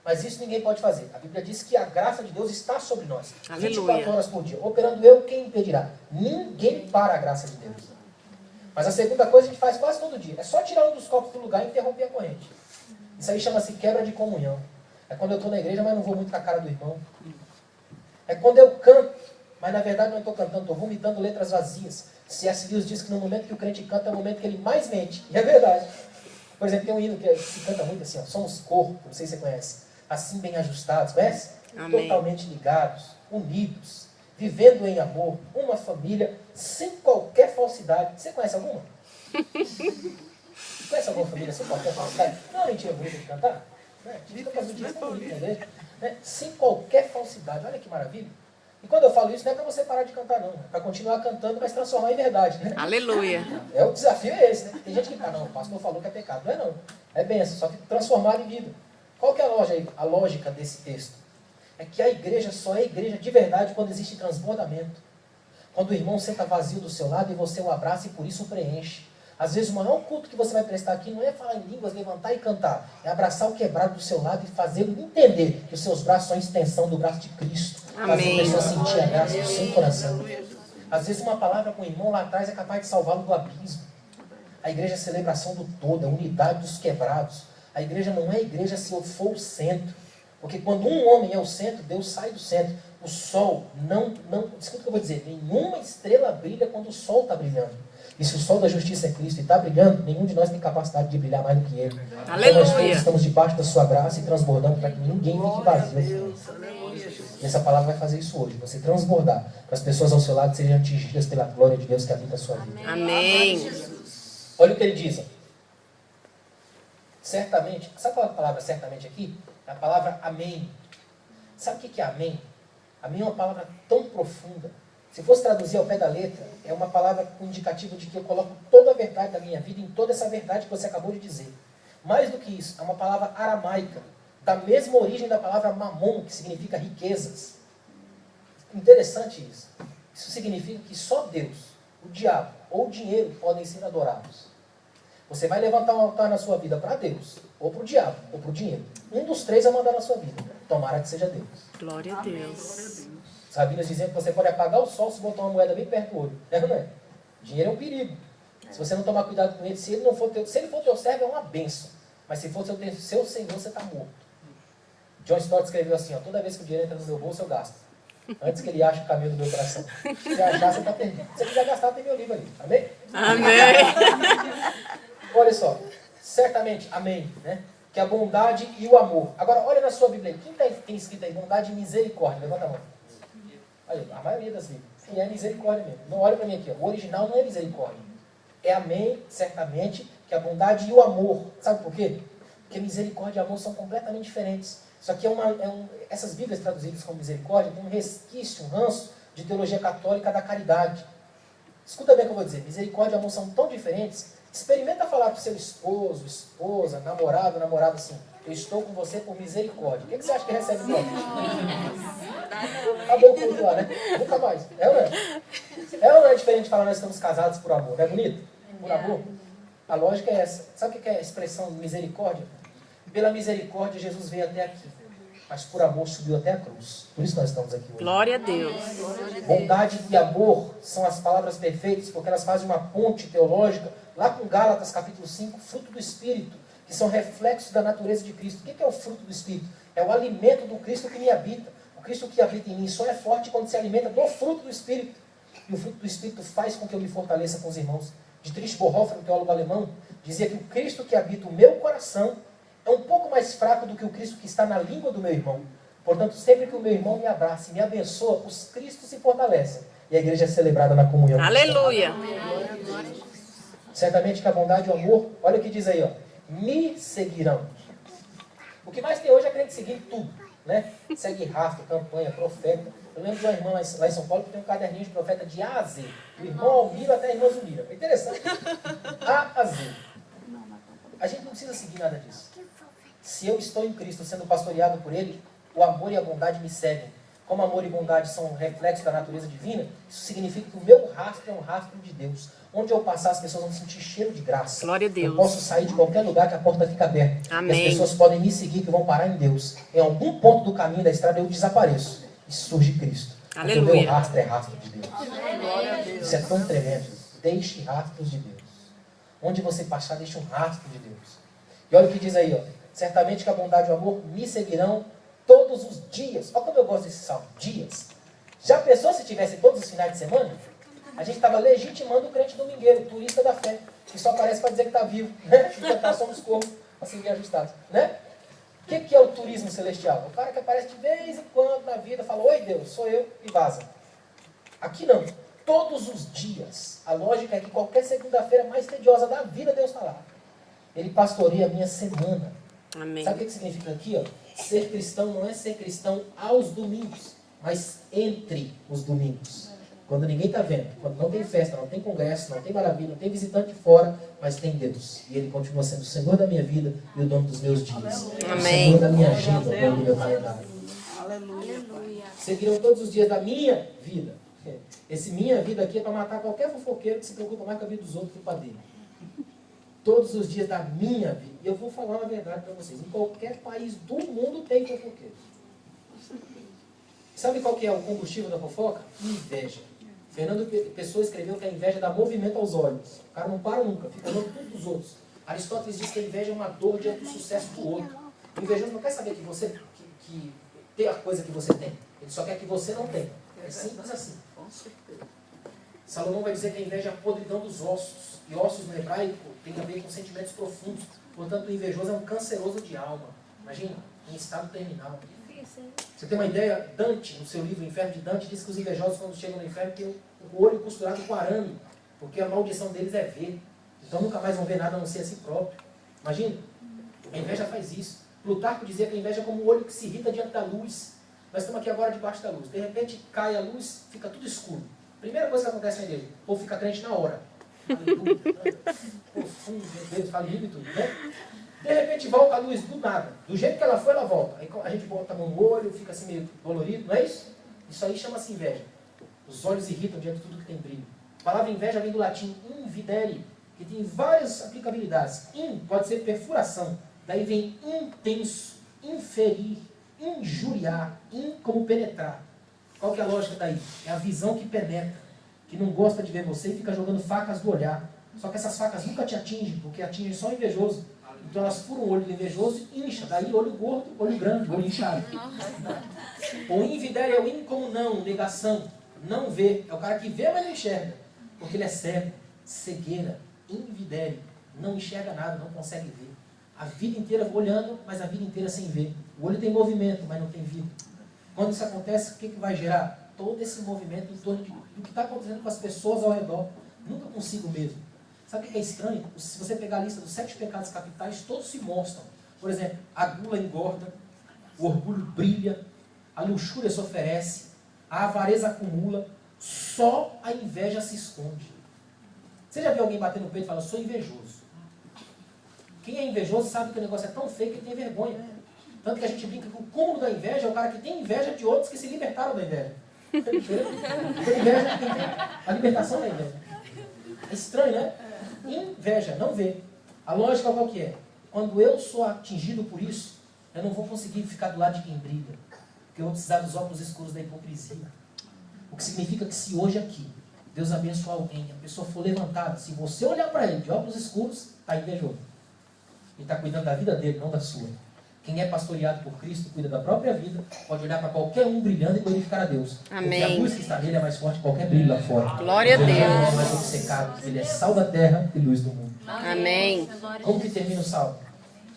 Mas isso ninguém pode fazer. A Bíblia diz que a graça de Deus está sobre nós.
Aleluia.
24 horas por dia. Operando eu, quem impedirá? Ninguém para a graça de Deus. Mas a segunda coisa a gente faz quase todo dia. É só tirar um dos copos do lugar e interromper a corrente. Isso aí chama-se quebra de comunhão. É quando eu estou na igreja, mas não vou muito com a cara do irmão. É quando eu canto, mas na verdade não estou cantando, estou vomitando letras vazias. C.S. Lewis diz que no momento que o crente canta é o momento que ele mais mente. E é verdade. Por exemplo, tem um hino que se canta muito assim, ó, somos corpo, não sei se você conhece. Assim bem ajustados, conhece?
Amém.
Totalmente ligados, unidos, vivendo em amor, uma família, sem qualquer falsidade. Você conhece alguma? Conhece alguma família sem qualquer falsidade? Não, mentira bonita de cantar. Né? A gente fica fazendo isso tão bonito na igreja. Né? Sem qualquer falsidade. Olha que maravilha. E quando eu falo isso, não é para você parar de cantar, não. É para continuar cantando, mas transformar em verdade. Né?
Aleluia.
É, o desafio é esse. Né? Tem gente que fala, não, o pastor falou que é pecado. Não é não. É benção, só que transformar em vida. Qual que é a lógica desse texto? É que a igreja só é igreja de verdade quando existe transbordamento. Quando o irmão senta vazio do seu lado e você o abraça e por isso o preenche. Às vezes o maior culto que você vai prestar aqui não é falar em línguas, levantar e cantar. É abraçar o quebrado do seu lado e fazê-lo entender que os seus braços são a extensão do braço de Cristo. Fazer a pessoa sentir a graça do seu coração. Às vezes uma palavra com o irmão lá atrás é capaz de salvá-lo do abismo. A igreja é a celebração do todo, a unidade dos quebrados. A igreja não é igreja se eu for o centro. Porque quando um homem é o centro, Deus sai do centro. O sol escuta o que eu vou dizer, nenhuma estrela brilha quando o sol está brilhando. E se o sol da justiça é Cristo e está brilhando, nenhum de nós tem capacidade de brilhar mais do que Ele.
Aleluia.
Então nós todos estamos debaixo da sua graça e transbordando para que ninguém fique vazio. E essa palavra vai fazer isso hoje, você transbordar, para as pessoas ao seu lado sejam atingidas pela glória de Deus que habita a sua vida.
Amém.
Olha o que ele diz. Certamente, sabe qual é a palavra certamente aqui? É a palavra amém. Sabe o que é amém? Amém é uma palavra tão profunda. Se fosse traduzir ao pé da letra, é uma palavra com indicativo de que eu coloco toda a verdade da minha vida em toda essa verdade que você acabou de dizer. Mais do que isso, é uma palavra aramaica, da mesma origem da palavra mamon, que significa riquezas. Interessante isso. Isso significa que só Deus, o diabo ou o dinheiro podem ser adorados. Você vai levantar um altar na sua vida para Deus, ou para o diabo, ou para o dinheiro. Um dos três vai mandar na sua vida. Tomara que seja Deus.
Glória a Deus.
Os rabinos dizendo que você pode apagar o sol se botar uma moeda bem perto do olho. É ou não é? Dinheiro é um perigo. Se você não tomar cuidado com ele, se ele for teu servo, é uma bênção. Mas se for seu senhor, você está morto. John Stott escreveu assim, ó, toda vez que o dinheiro entra no meu bolso, eu gasto. Antes que ele ache o caminho do meu coração. Se achar, você está perdido. Se você quiser gastar, tem meu livro ali. Amém?
Amém.
Olha só. Certamente, amém. Né? Que a bondade e o amor. Agora, olha na sua Bíblia. Quem tem escrito aí? Bondade e misericórdia. Levanta a mão. Olha, a maioria das Bíblias. E é misericórdia mesmo. Não olha para mim aqui. Ó. O original não é misericórdia. É amém, certamente, que a bondade e o amor. Sabe por quê? Porque misericórdia e amor são completamente diferentes. Isso aqui essas Bíblias traduzidas como misericórdia tem um resquício, um ranço de teologia católica da caridade. Escuta bem o que eu vou dizer. Misericórdia e amor são tão diferentes. Experimenta falar para o seu esposo, esposa, namorado, namorada assim. Eu estou com você por misericórdia. O que você acha que recebe de volta? Acabou o culto lá, né? Nunca mais. É ou não é? É ou não é diferente de falar nós estamos casados por amor? Não é bonito? Por amor? A lógica é essa. Sabe o que é a expressão misericórdia? Pela misericórdia Jesus veio até aqui. Mas por amor subiu até a cruz. Por isso nós estamos aqui hoje.
Glória a Deus.
Bondade e amor são as palavras perfeitas, porque elas fazem uma ponte teológica, lá com Gálatas capítulo 5, fruto do Espírito, que são reflexos da natureza de Cristo. O que é o fruto do Espírito? É o alimento do Cristo que me habita. O Cristo que habita em mim só é forte quando se alimenta do fruto do Espírito. E o fruto do Espírito faz com que eu me fortaleça com os irmãos. Dietrich Bonhoeffer, um teólogo alemão, dizia que o Cristo que habita o meu coração é um pouco mais fraco do que o Cristo que está na língua do meu irmão. Portanto, sempre que o meu irmão me abraça e me abençoa, os Cristos se fortalecem. E a igreja é celebrada na comunhão.
Aleluia.
Certamente que a bondade e o amor, olha o que diz aí, ó, me seguirão. O que mais tem hoje é crente seguindo tudo, né? Segue rastro, campanha, profeta. Eu lembro de uma irmã lá em São Paulo que tem um caderninho de profeta de A a Z. Do irmão Almiro até a irmã Zumira. É interessante. A a Z. A gente não precisa seguir nada disso. Se eu estou em Cristo sendo pastoreado por Ele, o amor e a bondade me seguem. Como amor e bondade são um reflexo da natureza divina, isso significa que o meu rastro é um rastro de Deus. Onde eu passar, as pessoas vão sentir cheiro de graça.
Glória a Deus.
Eu posso sair de qualquer lugar que a porta fica aberta.
Amém.
E as pessoas podem me seguir que vão parar em Deus. Em algum ponto do caminho da estrada eu desapareço. E surge Cristo.
Aleluia.
Porque o meu rastro é rastro de Deus. Isso é tão tremendo. Deixe rastros de Deus. Onde você passar, deixe um rastro de Deus. E olha o que diz aí, ó. Certamente que a bondade e o amor me seguirão todos os dias. Olha como eu gosto desse salmo. Dias. Já pensou se tivesse todos os finais de semana? A gente estava legitimando o crente domingueiro, o turista da fé, que só aparece para dizer que está vivo, né? Que nós somos como, assim, bem ajustados, né? O que é o turismo celestial? O cara que aparece de vez em quando na vida, fala, oi Deus, sou eu, e vaza. Aqui não. Todos os dias. A lógica é que qualquer segunda-feira mais tediosa da vida, Deus está lá. Ele pastoreia a minha semana.
Amém.
Sabe o que significa aqui? Ó? Ser cristão não é ser cristão aos domingos, mas entre os domingos. Quando ninguém está vendo, quando não tem festa, não tem congresso, não tem maravilha, não tem visitante de fora, mas tem Deus. E Ele continua sendo o Senhor da minha vida e o dono dos meus dias.
Amém.
O Senhor da minha agenda, o dono do meu calendário.
Aleluia.
Seguirão todos os dias da minha vida. Esse minha vida aqui é para matar qualquer fofoqueiro que se preocupa mais com a vida dos outros do que com a dele. Todos os dias da minha vida. E eu vou falar a verdade para vocês. Em qualquer país do mundo tem fofoqueiro. Sabe qual que é o combustível da fofoca? Inveja. Fernando Pessoa escreveu que a inveja dá movimento aos olhos. O cara não para nunca, fica olhando tudo dos outros. Aristóteles diz que a inveja é uma dor diante do sucesso do outro. O invejoso não quer saber que você que tem a coisa que você tem. Ele só quer que você não tenha. É simples assim. Salomão vai dizer que a inveja é a podridão dos ossos. E ossos no hebraico tem a ver com sentimentos profundos. Portanto, o invejoso é um canceroso de alma. Imagina, em estado terminal. Você tem uma ideia? Dante, no seu livro Inferno de Dante, diz que os invejosos, quando chegam no inferno, têm o olho costurado com arame, porque a maldição deles é ver. Então nunca mais vão ver nada a não ser a si próprio. Imagina, a inveja faz isso. Plutarco dizia que a inveja é como um olho que se irrita diante da luz. Nós estamos aqui agora debaixo da luz. De repente cai a luz, fica tudo escuro. Primeira coisa que acontece na igreja, o povo fica crente na hora. Aleluia, profundo, meu Deus, fala e tudo, né? De repente volta a luz do nada. Do jeito que ela foi, ela volta. Aí a gente bota a mão no olho, fica assim meio dolorido, não é isso? Isso aí chama-se inveja. Os olhos irritam diante de tudo que tem brilho. A palavra inveja vem do latim invidere, que tem várias aplicabilidades. In pode ser perfuração. Daí vem intenso, inferir, injuriar, in como penetrar. Qual que é a lógica daí? É a visão que penetra, que não gosta de ver você e fica jogando facas do olhar. Só que essas facas nunca te atingem, porque atingem só o invejoso. Então elas furam o olho do invejoso e incha. Daí olho gordo, olho grande, olho inchado. O invidere é o in como não, negação. Não vê. É o cara que vê, mas não enxerga. Porque ele é cego, cegueira, invidere. Não enxerga nada, não consegue ver. A vida inteira olhando, mas a vida inteira sem ver. O olho tem movimento, mas não tem vida. Quando isso acontece, o que vai gerar? Todo esse movimento em torno do que está acontecendo com as pessoas ao redor. Nunca consigo mesmo. Sabe o que é estranho? Se você pegar a lista dos 7 pecados capitais, todos se mostram. Por exemplo, a gula engorda, o orgulho brilha, a luxúria se oferece, a avareza acumula, só a inveja se esconde. Você já viu alguém bater no peito e falar, sou invejoso? Quem é invejoso sabe que o negócio é tão feio que tem vergonha. Tanto que a gente brinca que o cúmulo da inveja é o cara que tem inveja de outros que se libertaram da inveja. Porque inveja é quem tem a libertação da inveja. É estranho, né? Inveja, não vê. A lógica qual que é? Quando eu sou atingido por isso, eu não vou conseguir ficar do lado de quem briga. Porque eu vou precisar dos óculos escuros da hipocrisia. O que significa que se hoje aqui Deus abençoar alguém, a pessoa for levantada, se você olhar para ele de óculos escuros, está invejoso. Ele está cuidando da vida dele, não da sua. Quem é pastoreado por Cristo, cuida da própria vida, pode olhar para qualquer um brilhando e glorificar a Deus.
Amém.
Porque a luz que está nele é mais forte que qualquer brilho lá fora.
Glória a Deus.
Ele não é mais obcecado, ele é sal da terra e luz do mundo.
Amém.
Como que termina o salmo?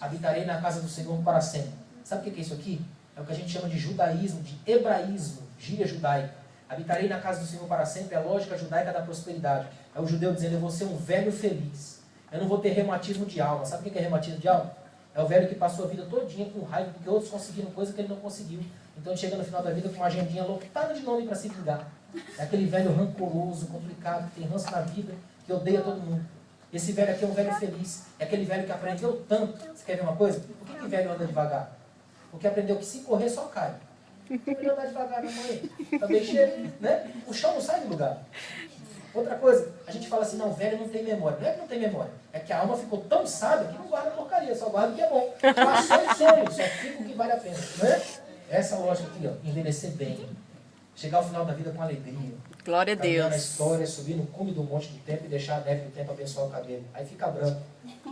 Habitarei na casa do Senhor para sempre. Sabe o que é isso aqui? É o que a gente chama de judaísmo, de hebraísmo, gíria judaica. Habitarei na casa do Senhor para sempre é a lógica judaica da prosperidade. É o judeu dizendo, eu vou ser um velho feliz. Eu não vou ter reumatismo de alma. Sabe o que é reumatismo de alma? É o velho que passou a vida todinha com raiva porque outros conseguiram coisa que ele não conseguiu. Então ele chega no final da vida com uma agendinha lotada de nome para se vingar. É aquele velho rancoroso, complicado, que tem ranço na vida, que odeia todo mundo. Esse velho aqui é um velho feliz. É aquele velho que aprendeu tanto. Você quer ver uma coisa? Por que velho anda devagar? Porque aprendeu que se correr só cai. Ele anda devagar, minha mãe. Tá mexendo, né? O chão não sai do lugar. Outra coisa, a gente fala assim, não, velho não tem memória. Não é que não tem memória, é que a alma ficou tão sábia que não guarda porcaria, só guarda o que é bom. Passou o sonho, só fica o que vale a pena. Né? Essa lógica aqui, ó, envelhecer bem, chegar ao final da vida com alegria.
Glória a
Caminhar na
Deus.
história, subir no cume do monte do tempo e deixar a neve do tempo abençoar o cabelo. Aí fica branco,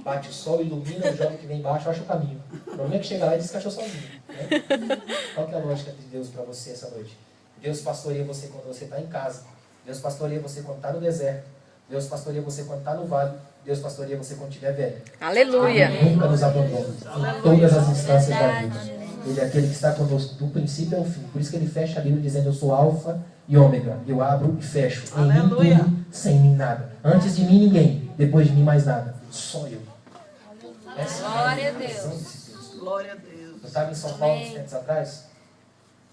bate o sol, ilumina o jovem que vem embaixo, acha o caminho. O problema é que chega lá e diz que achou sozinho. Né? Qual que é a lógica de Deus para você essa noite? Deus pastoreia você quando você está em casa. Deus pastoreia você quando está no deserto. Deus pastoreia você quando está no vale. Deus pastoreia você quando estiver velho.
Aleluia.
Ele nunca nos abandona em todas as instâncias da vida. Ele é aquele que está conosco do princípio ao fim. Por isso que ele fecha a Bíblia dizendo, eu sou alfa e ômega. Eu abro e fecho. Em mim tudo, sem mim nada. Antes de mim ninguém. Depois de mim mais nada. Só eu. Essa
Glória
é
a Deus.
visão desse Deus.
Glória a Deus.
Eu estava em São Paulo uns
Amém.
tempos atrás,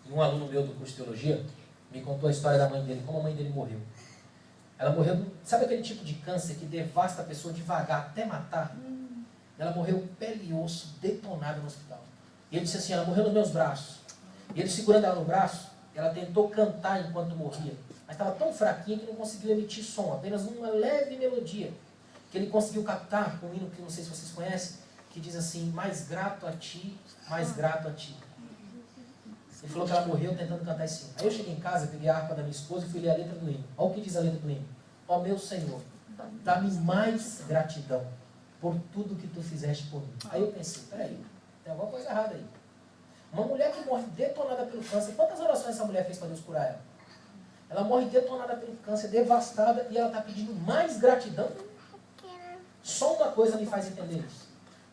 e um aluno meu do curso de teologia me contou a história da mãe dele, como a mãe dele morreu. Ela morreu, sabe aquele tipo de câncer que devasta a pessoa devagar até matar? Ela morreu pele e osso, detonada no hospital. E ele disse assim, ela morreu nos meus braços. E ele segurando ela no braço, ela tentou cantar enquanto morria. Mas estava tão fraquinha que não conseguiu emitir som, apenas uma leve melodia. Que ele conseguiu captar com um hino que não sei se vocês conhecem, que diz assim, mais grato a ti, mais grato a ti. Ele falou que ela morreu tentando cantar esse hino. Aí eu cheguei em casa, peguei a harpa da minha esposa e fui ler a letra do hino. Olha o que diz a letra do hino. Ó meu Senhor, dá-me mais gratidão por tudo que tu fizeste por mim. Aí eu pensei, peraí, tem alguma coisa errada aí. Uma mulher que morre detonada pelo câncer, quantas orações essa mulher fez para Deus curar ela? Ela morre detonada pelo câncer, devastada, e ela está pedindo mais gratidão. Só uma coisa me faz entender isso.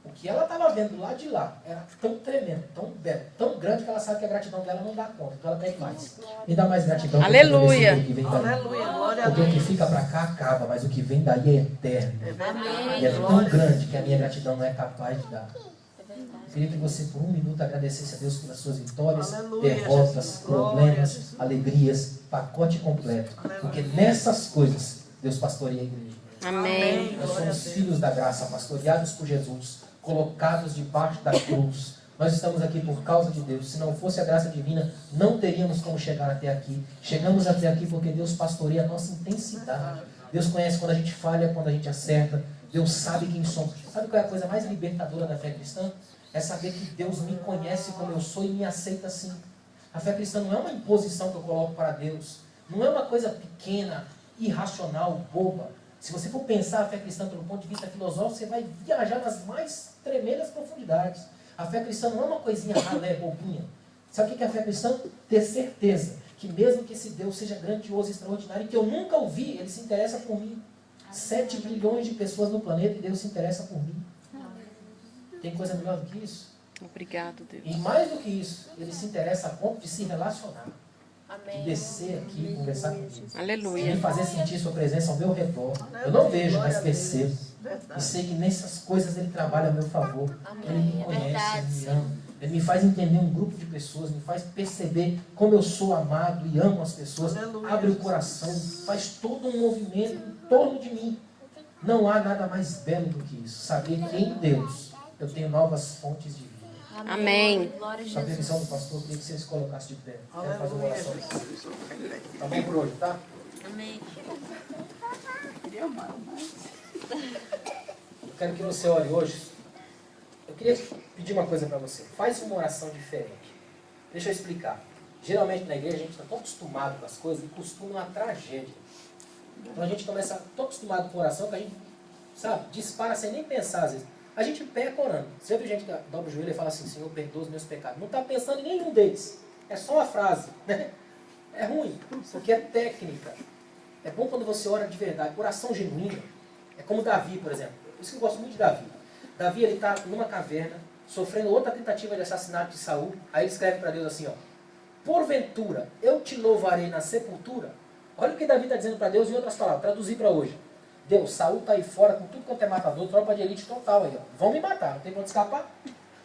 O que ela estava vendo lá de lá era tão tremendo, tão belo, tão grande que ela sabe que a gratidão dela não dá conta. Então ela pede mais. Me dá mais gratidão.
Aleluia.
Que vem daí.
Aleluia, glória a
Porque o que
Deus.
fica para cá acaba, mas o que vem daí é eterno.
É verdade.
E é tão
Glória.
grande que a minha gratidão não é capaz de dar. Eu queria que você, por um minuto, agradecesse a Deus pelas suas vitórias,
Aleluia,
derrotas,
Jesus.
problemas,
Glória, Jesus.
alegrias, pacote completo. Porque nessas coisas, Deus pastoreia a igreja.
Amém.
Nós
Glória a
somos
Deus.
filhos da graça, pastoreados por Jesus, colocados debaixo da cruz. Nós estamos aqui por causa de Deus. Se não fosse a graça divina, não teríamos como chegar até aqui. Chegamos até aqui porque Deus pastoreia a nossa intensidade. Deus conhece quando a gente falha, quando a gente acerta. Deus sabe quem somos. Sabe qual é a coisa mais libertadora da fé cristã? É saber que Deus me conhece como eu sou e me aceita assim. A fé cristã não é uma imposição que eu coloco para Deus. Não é uma coisa pequena, irracional, boba. Se você for pensar a fé cristã pelo ponto de vista filosófico, você vai viajar nas mais tremendas profundidades. A fé cristã não é uma coisinha ralé, bobinha. Sabe o que é a fé cristã? Ter certeza que mesmo que esse Deus seja grandioso, extraordinário, e que eu nunca o vi, Ele se interessa por mim. 7 bilhões de pessoas no planeta e Deus se interessa por mim. Tem coisa melhor do que isso?
Obrigado, Deus.
E mais do que isso, Ele se interessa a ponto de se relacionar. De descer aqui e conversar comigo. E
Aleluia.
me fazer sentir sua presença ao meu redor. Eu não vejo, mas percebo. E
Verdade.
sei que nessas coisas Ele trabalha a meu favor. Ele me
É
conhece,
verdade.
Ele me ama. Ele me faz entender um grupo de pessoas, me faz perceber como eu sou amado e amo as pessoas.
Aleluia.
Abre o coração, faz todo um movimento em torno de mim. Não há nada mais belo do que isso. Saber que em Deus eu tenho novas fontes de vida.
Amém.
Glória a
Essa
Jesus.
permissão do pastor, eu queria que você se colocasse de pé. Quero fazer uma
Aleluia,
oração.
Jesus.
Tá bom por hoje, tá?
Amém.
Queria mais.
Eu quero que você ore hoje. Eu queria pedir uma coisa para você. Faz uma oração diferente. Deixa eu explicar. Geralmente na igreja a gente está tão acostumado com as coisas e costuma uma tragédia. Então a gente começa tão acostumado com oração que a gente, sabe, dispara sem nem pensar às vezes. A gente peca orando. Você vê gente que dobra o joelho e fala assim, Senhor, perdoa os meus pecados. Não está pensando em nenhum deles. É só uma frase. Né? É ruim, porque é técnica. É bom quando você ora de verdade. Oração genuína. É como Davi, por exemplo. Por isso que eu gosto muito de Davi. Davi, ele está numa caverna, sofrendo outra tentativa de assassinato de Saul. Aí ele escreve para Deus assim, ó. Porventura, eu te louvarei na sepultura. Olha o que Davi está dizendo para Deus em outras palavras. Traduzir para hoje. Deus, Saul está aí fora com tudo quanto é matador, tropa de elite total aí, ó. Vão me matar, não tem pra onde escapar.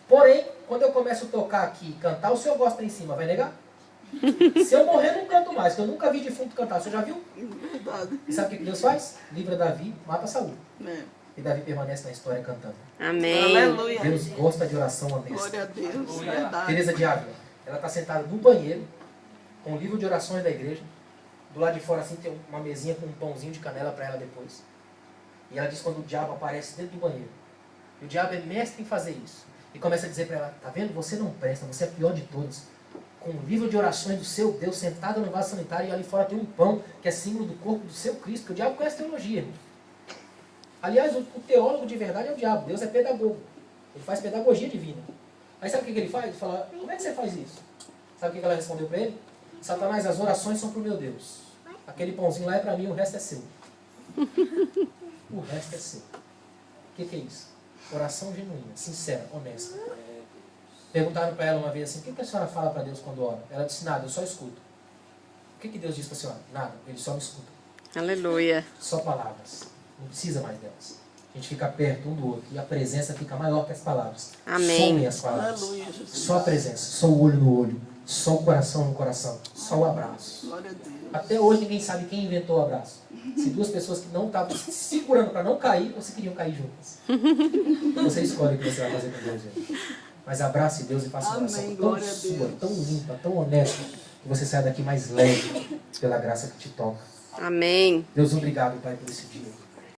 Porém, quando eu começo a tocar aqui e cantar, o senhor gosta em cima, vai negar? Se eu morrer, não canto mais, que eu nunca vi defunto cantar. O senhor já viu?
Verdade.
E sabe o que Deus faz? Livra Davi, mata Saul.
É.
E Davi permanece na história cantando.
Amém.
Aleluia.
Deus gosta de oração honesta.
Glória a Deus. Verdade.
Teresa de Ávila, ela está sentada no banheiro, com o livro de orações da igreja. Do lado de fora assim tem uma mesinha com um pãozinho de canela para ela depois. E ela diz quando o diabo aparece dentro do banheiro. E o diabo é mestre em fazer isso. E começa a dizer para ela, tá vendo? Você não presta, você é a pior de todos. Com o livro de orações do seu Deus sentado no vaso sanitário e ali fora tem um pão que é símbolo do corpo do seu Cristo. Porque o diabo conhece teologia, irmão. Aliás, o teólogo de verdade é o diabo. Deus é pedagogo. Ele faz pedagogia divina. Aí sabe o que ele faz? Ele fala, como é que você faz isso? Sabe o que ela respondeu para ele? Satanás, as orações são para o meu Deus. Aquele pãozinho lá é para mim, o resto é seu. O resto é seu. O que é isso? Oração genuína, sincera, honesta. Perguntaram para ela uma vez assim, o que a senhora fala para Deus quando ora? Ela disse, nada, eu só escuto. O que Deus diz para a senhora? Nada, ele só me escuta.
Aleluia.
Só palavras. Não precisa mais delas. A gente fica perto um do outro. E a presença fica maior que as palavras.
Amém.
Somem as palavras.
Aleluia, Jesus.
Só a presença, só o olho no olho, só o coração no coração, só o abraço.
Glória a Deus.
Até hoje ninguém sabe quem inventou o abraço. Se duas pessoas que não estavam se segurando para não cair, ou se queriam cair juntas. Você escolhe o que você vai fazer com Deus, gente. Mas abrace Deus e faça uma oração
Amém,
tão
glória a
sua,
Deus.
tão limpa, tão honesta, que você saia daqui mais leve pela graça que te toca.
Amém.
Deus, obrigado, Pai, por esse dia.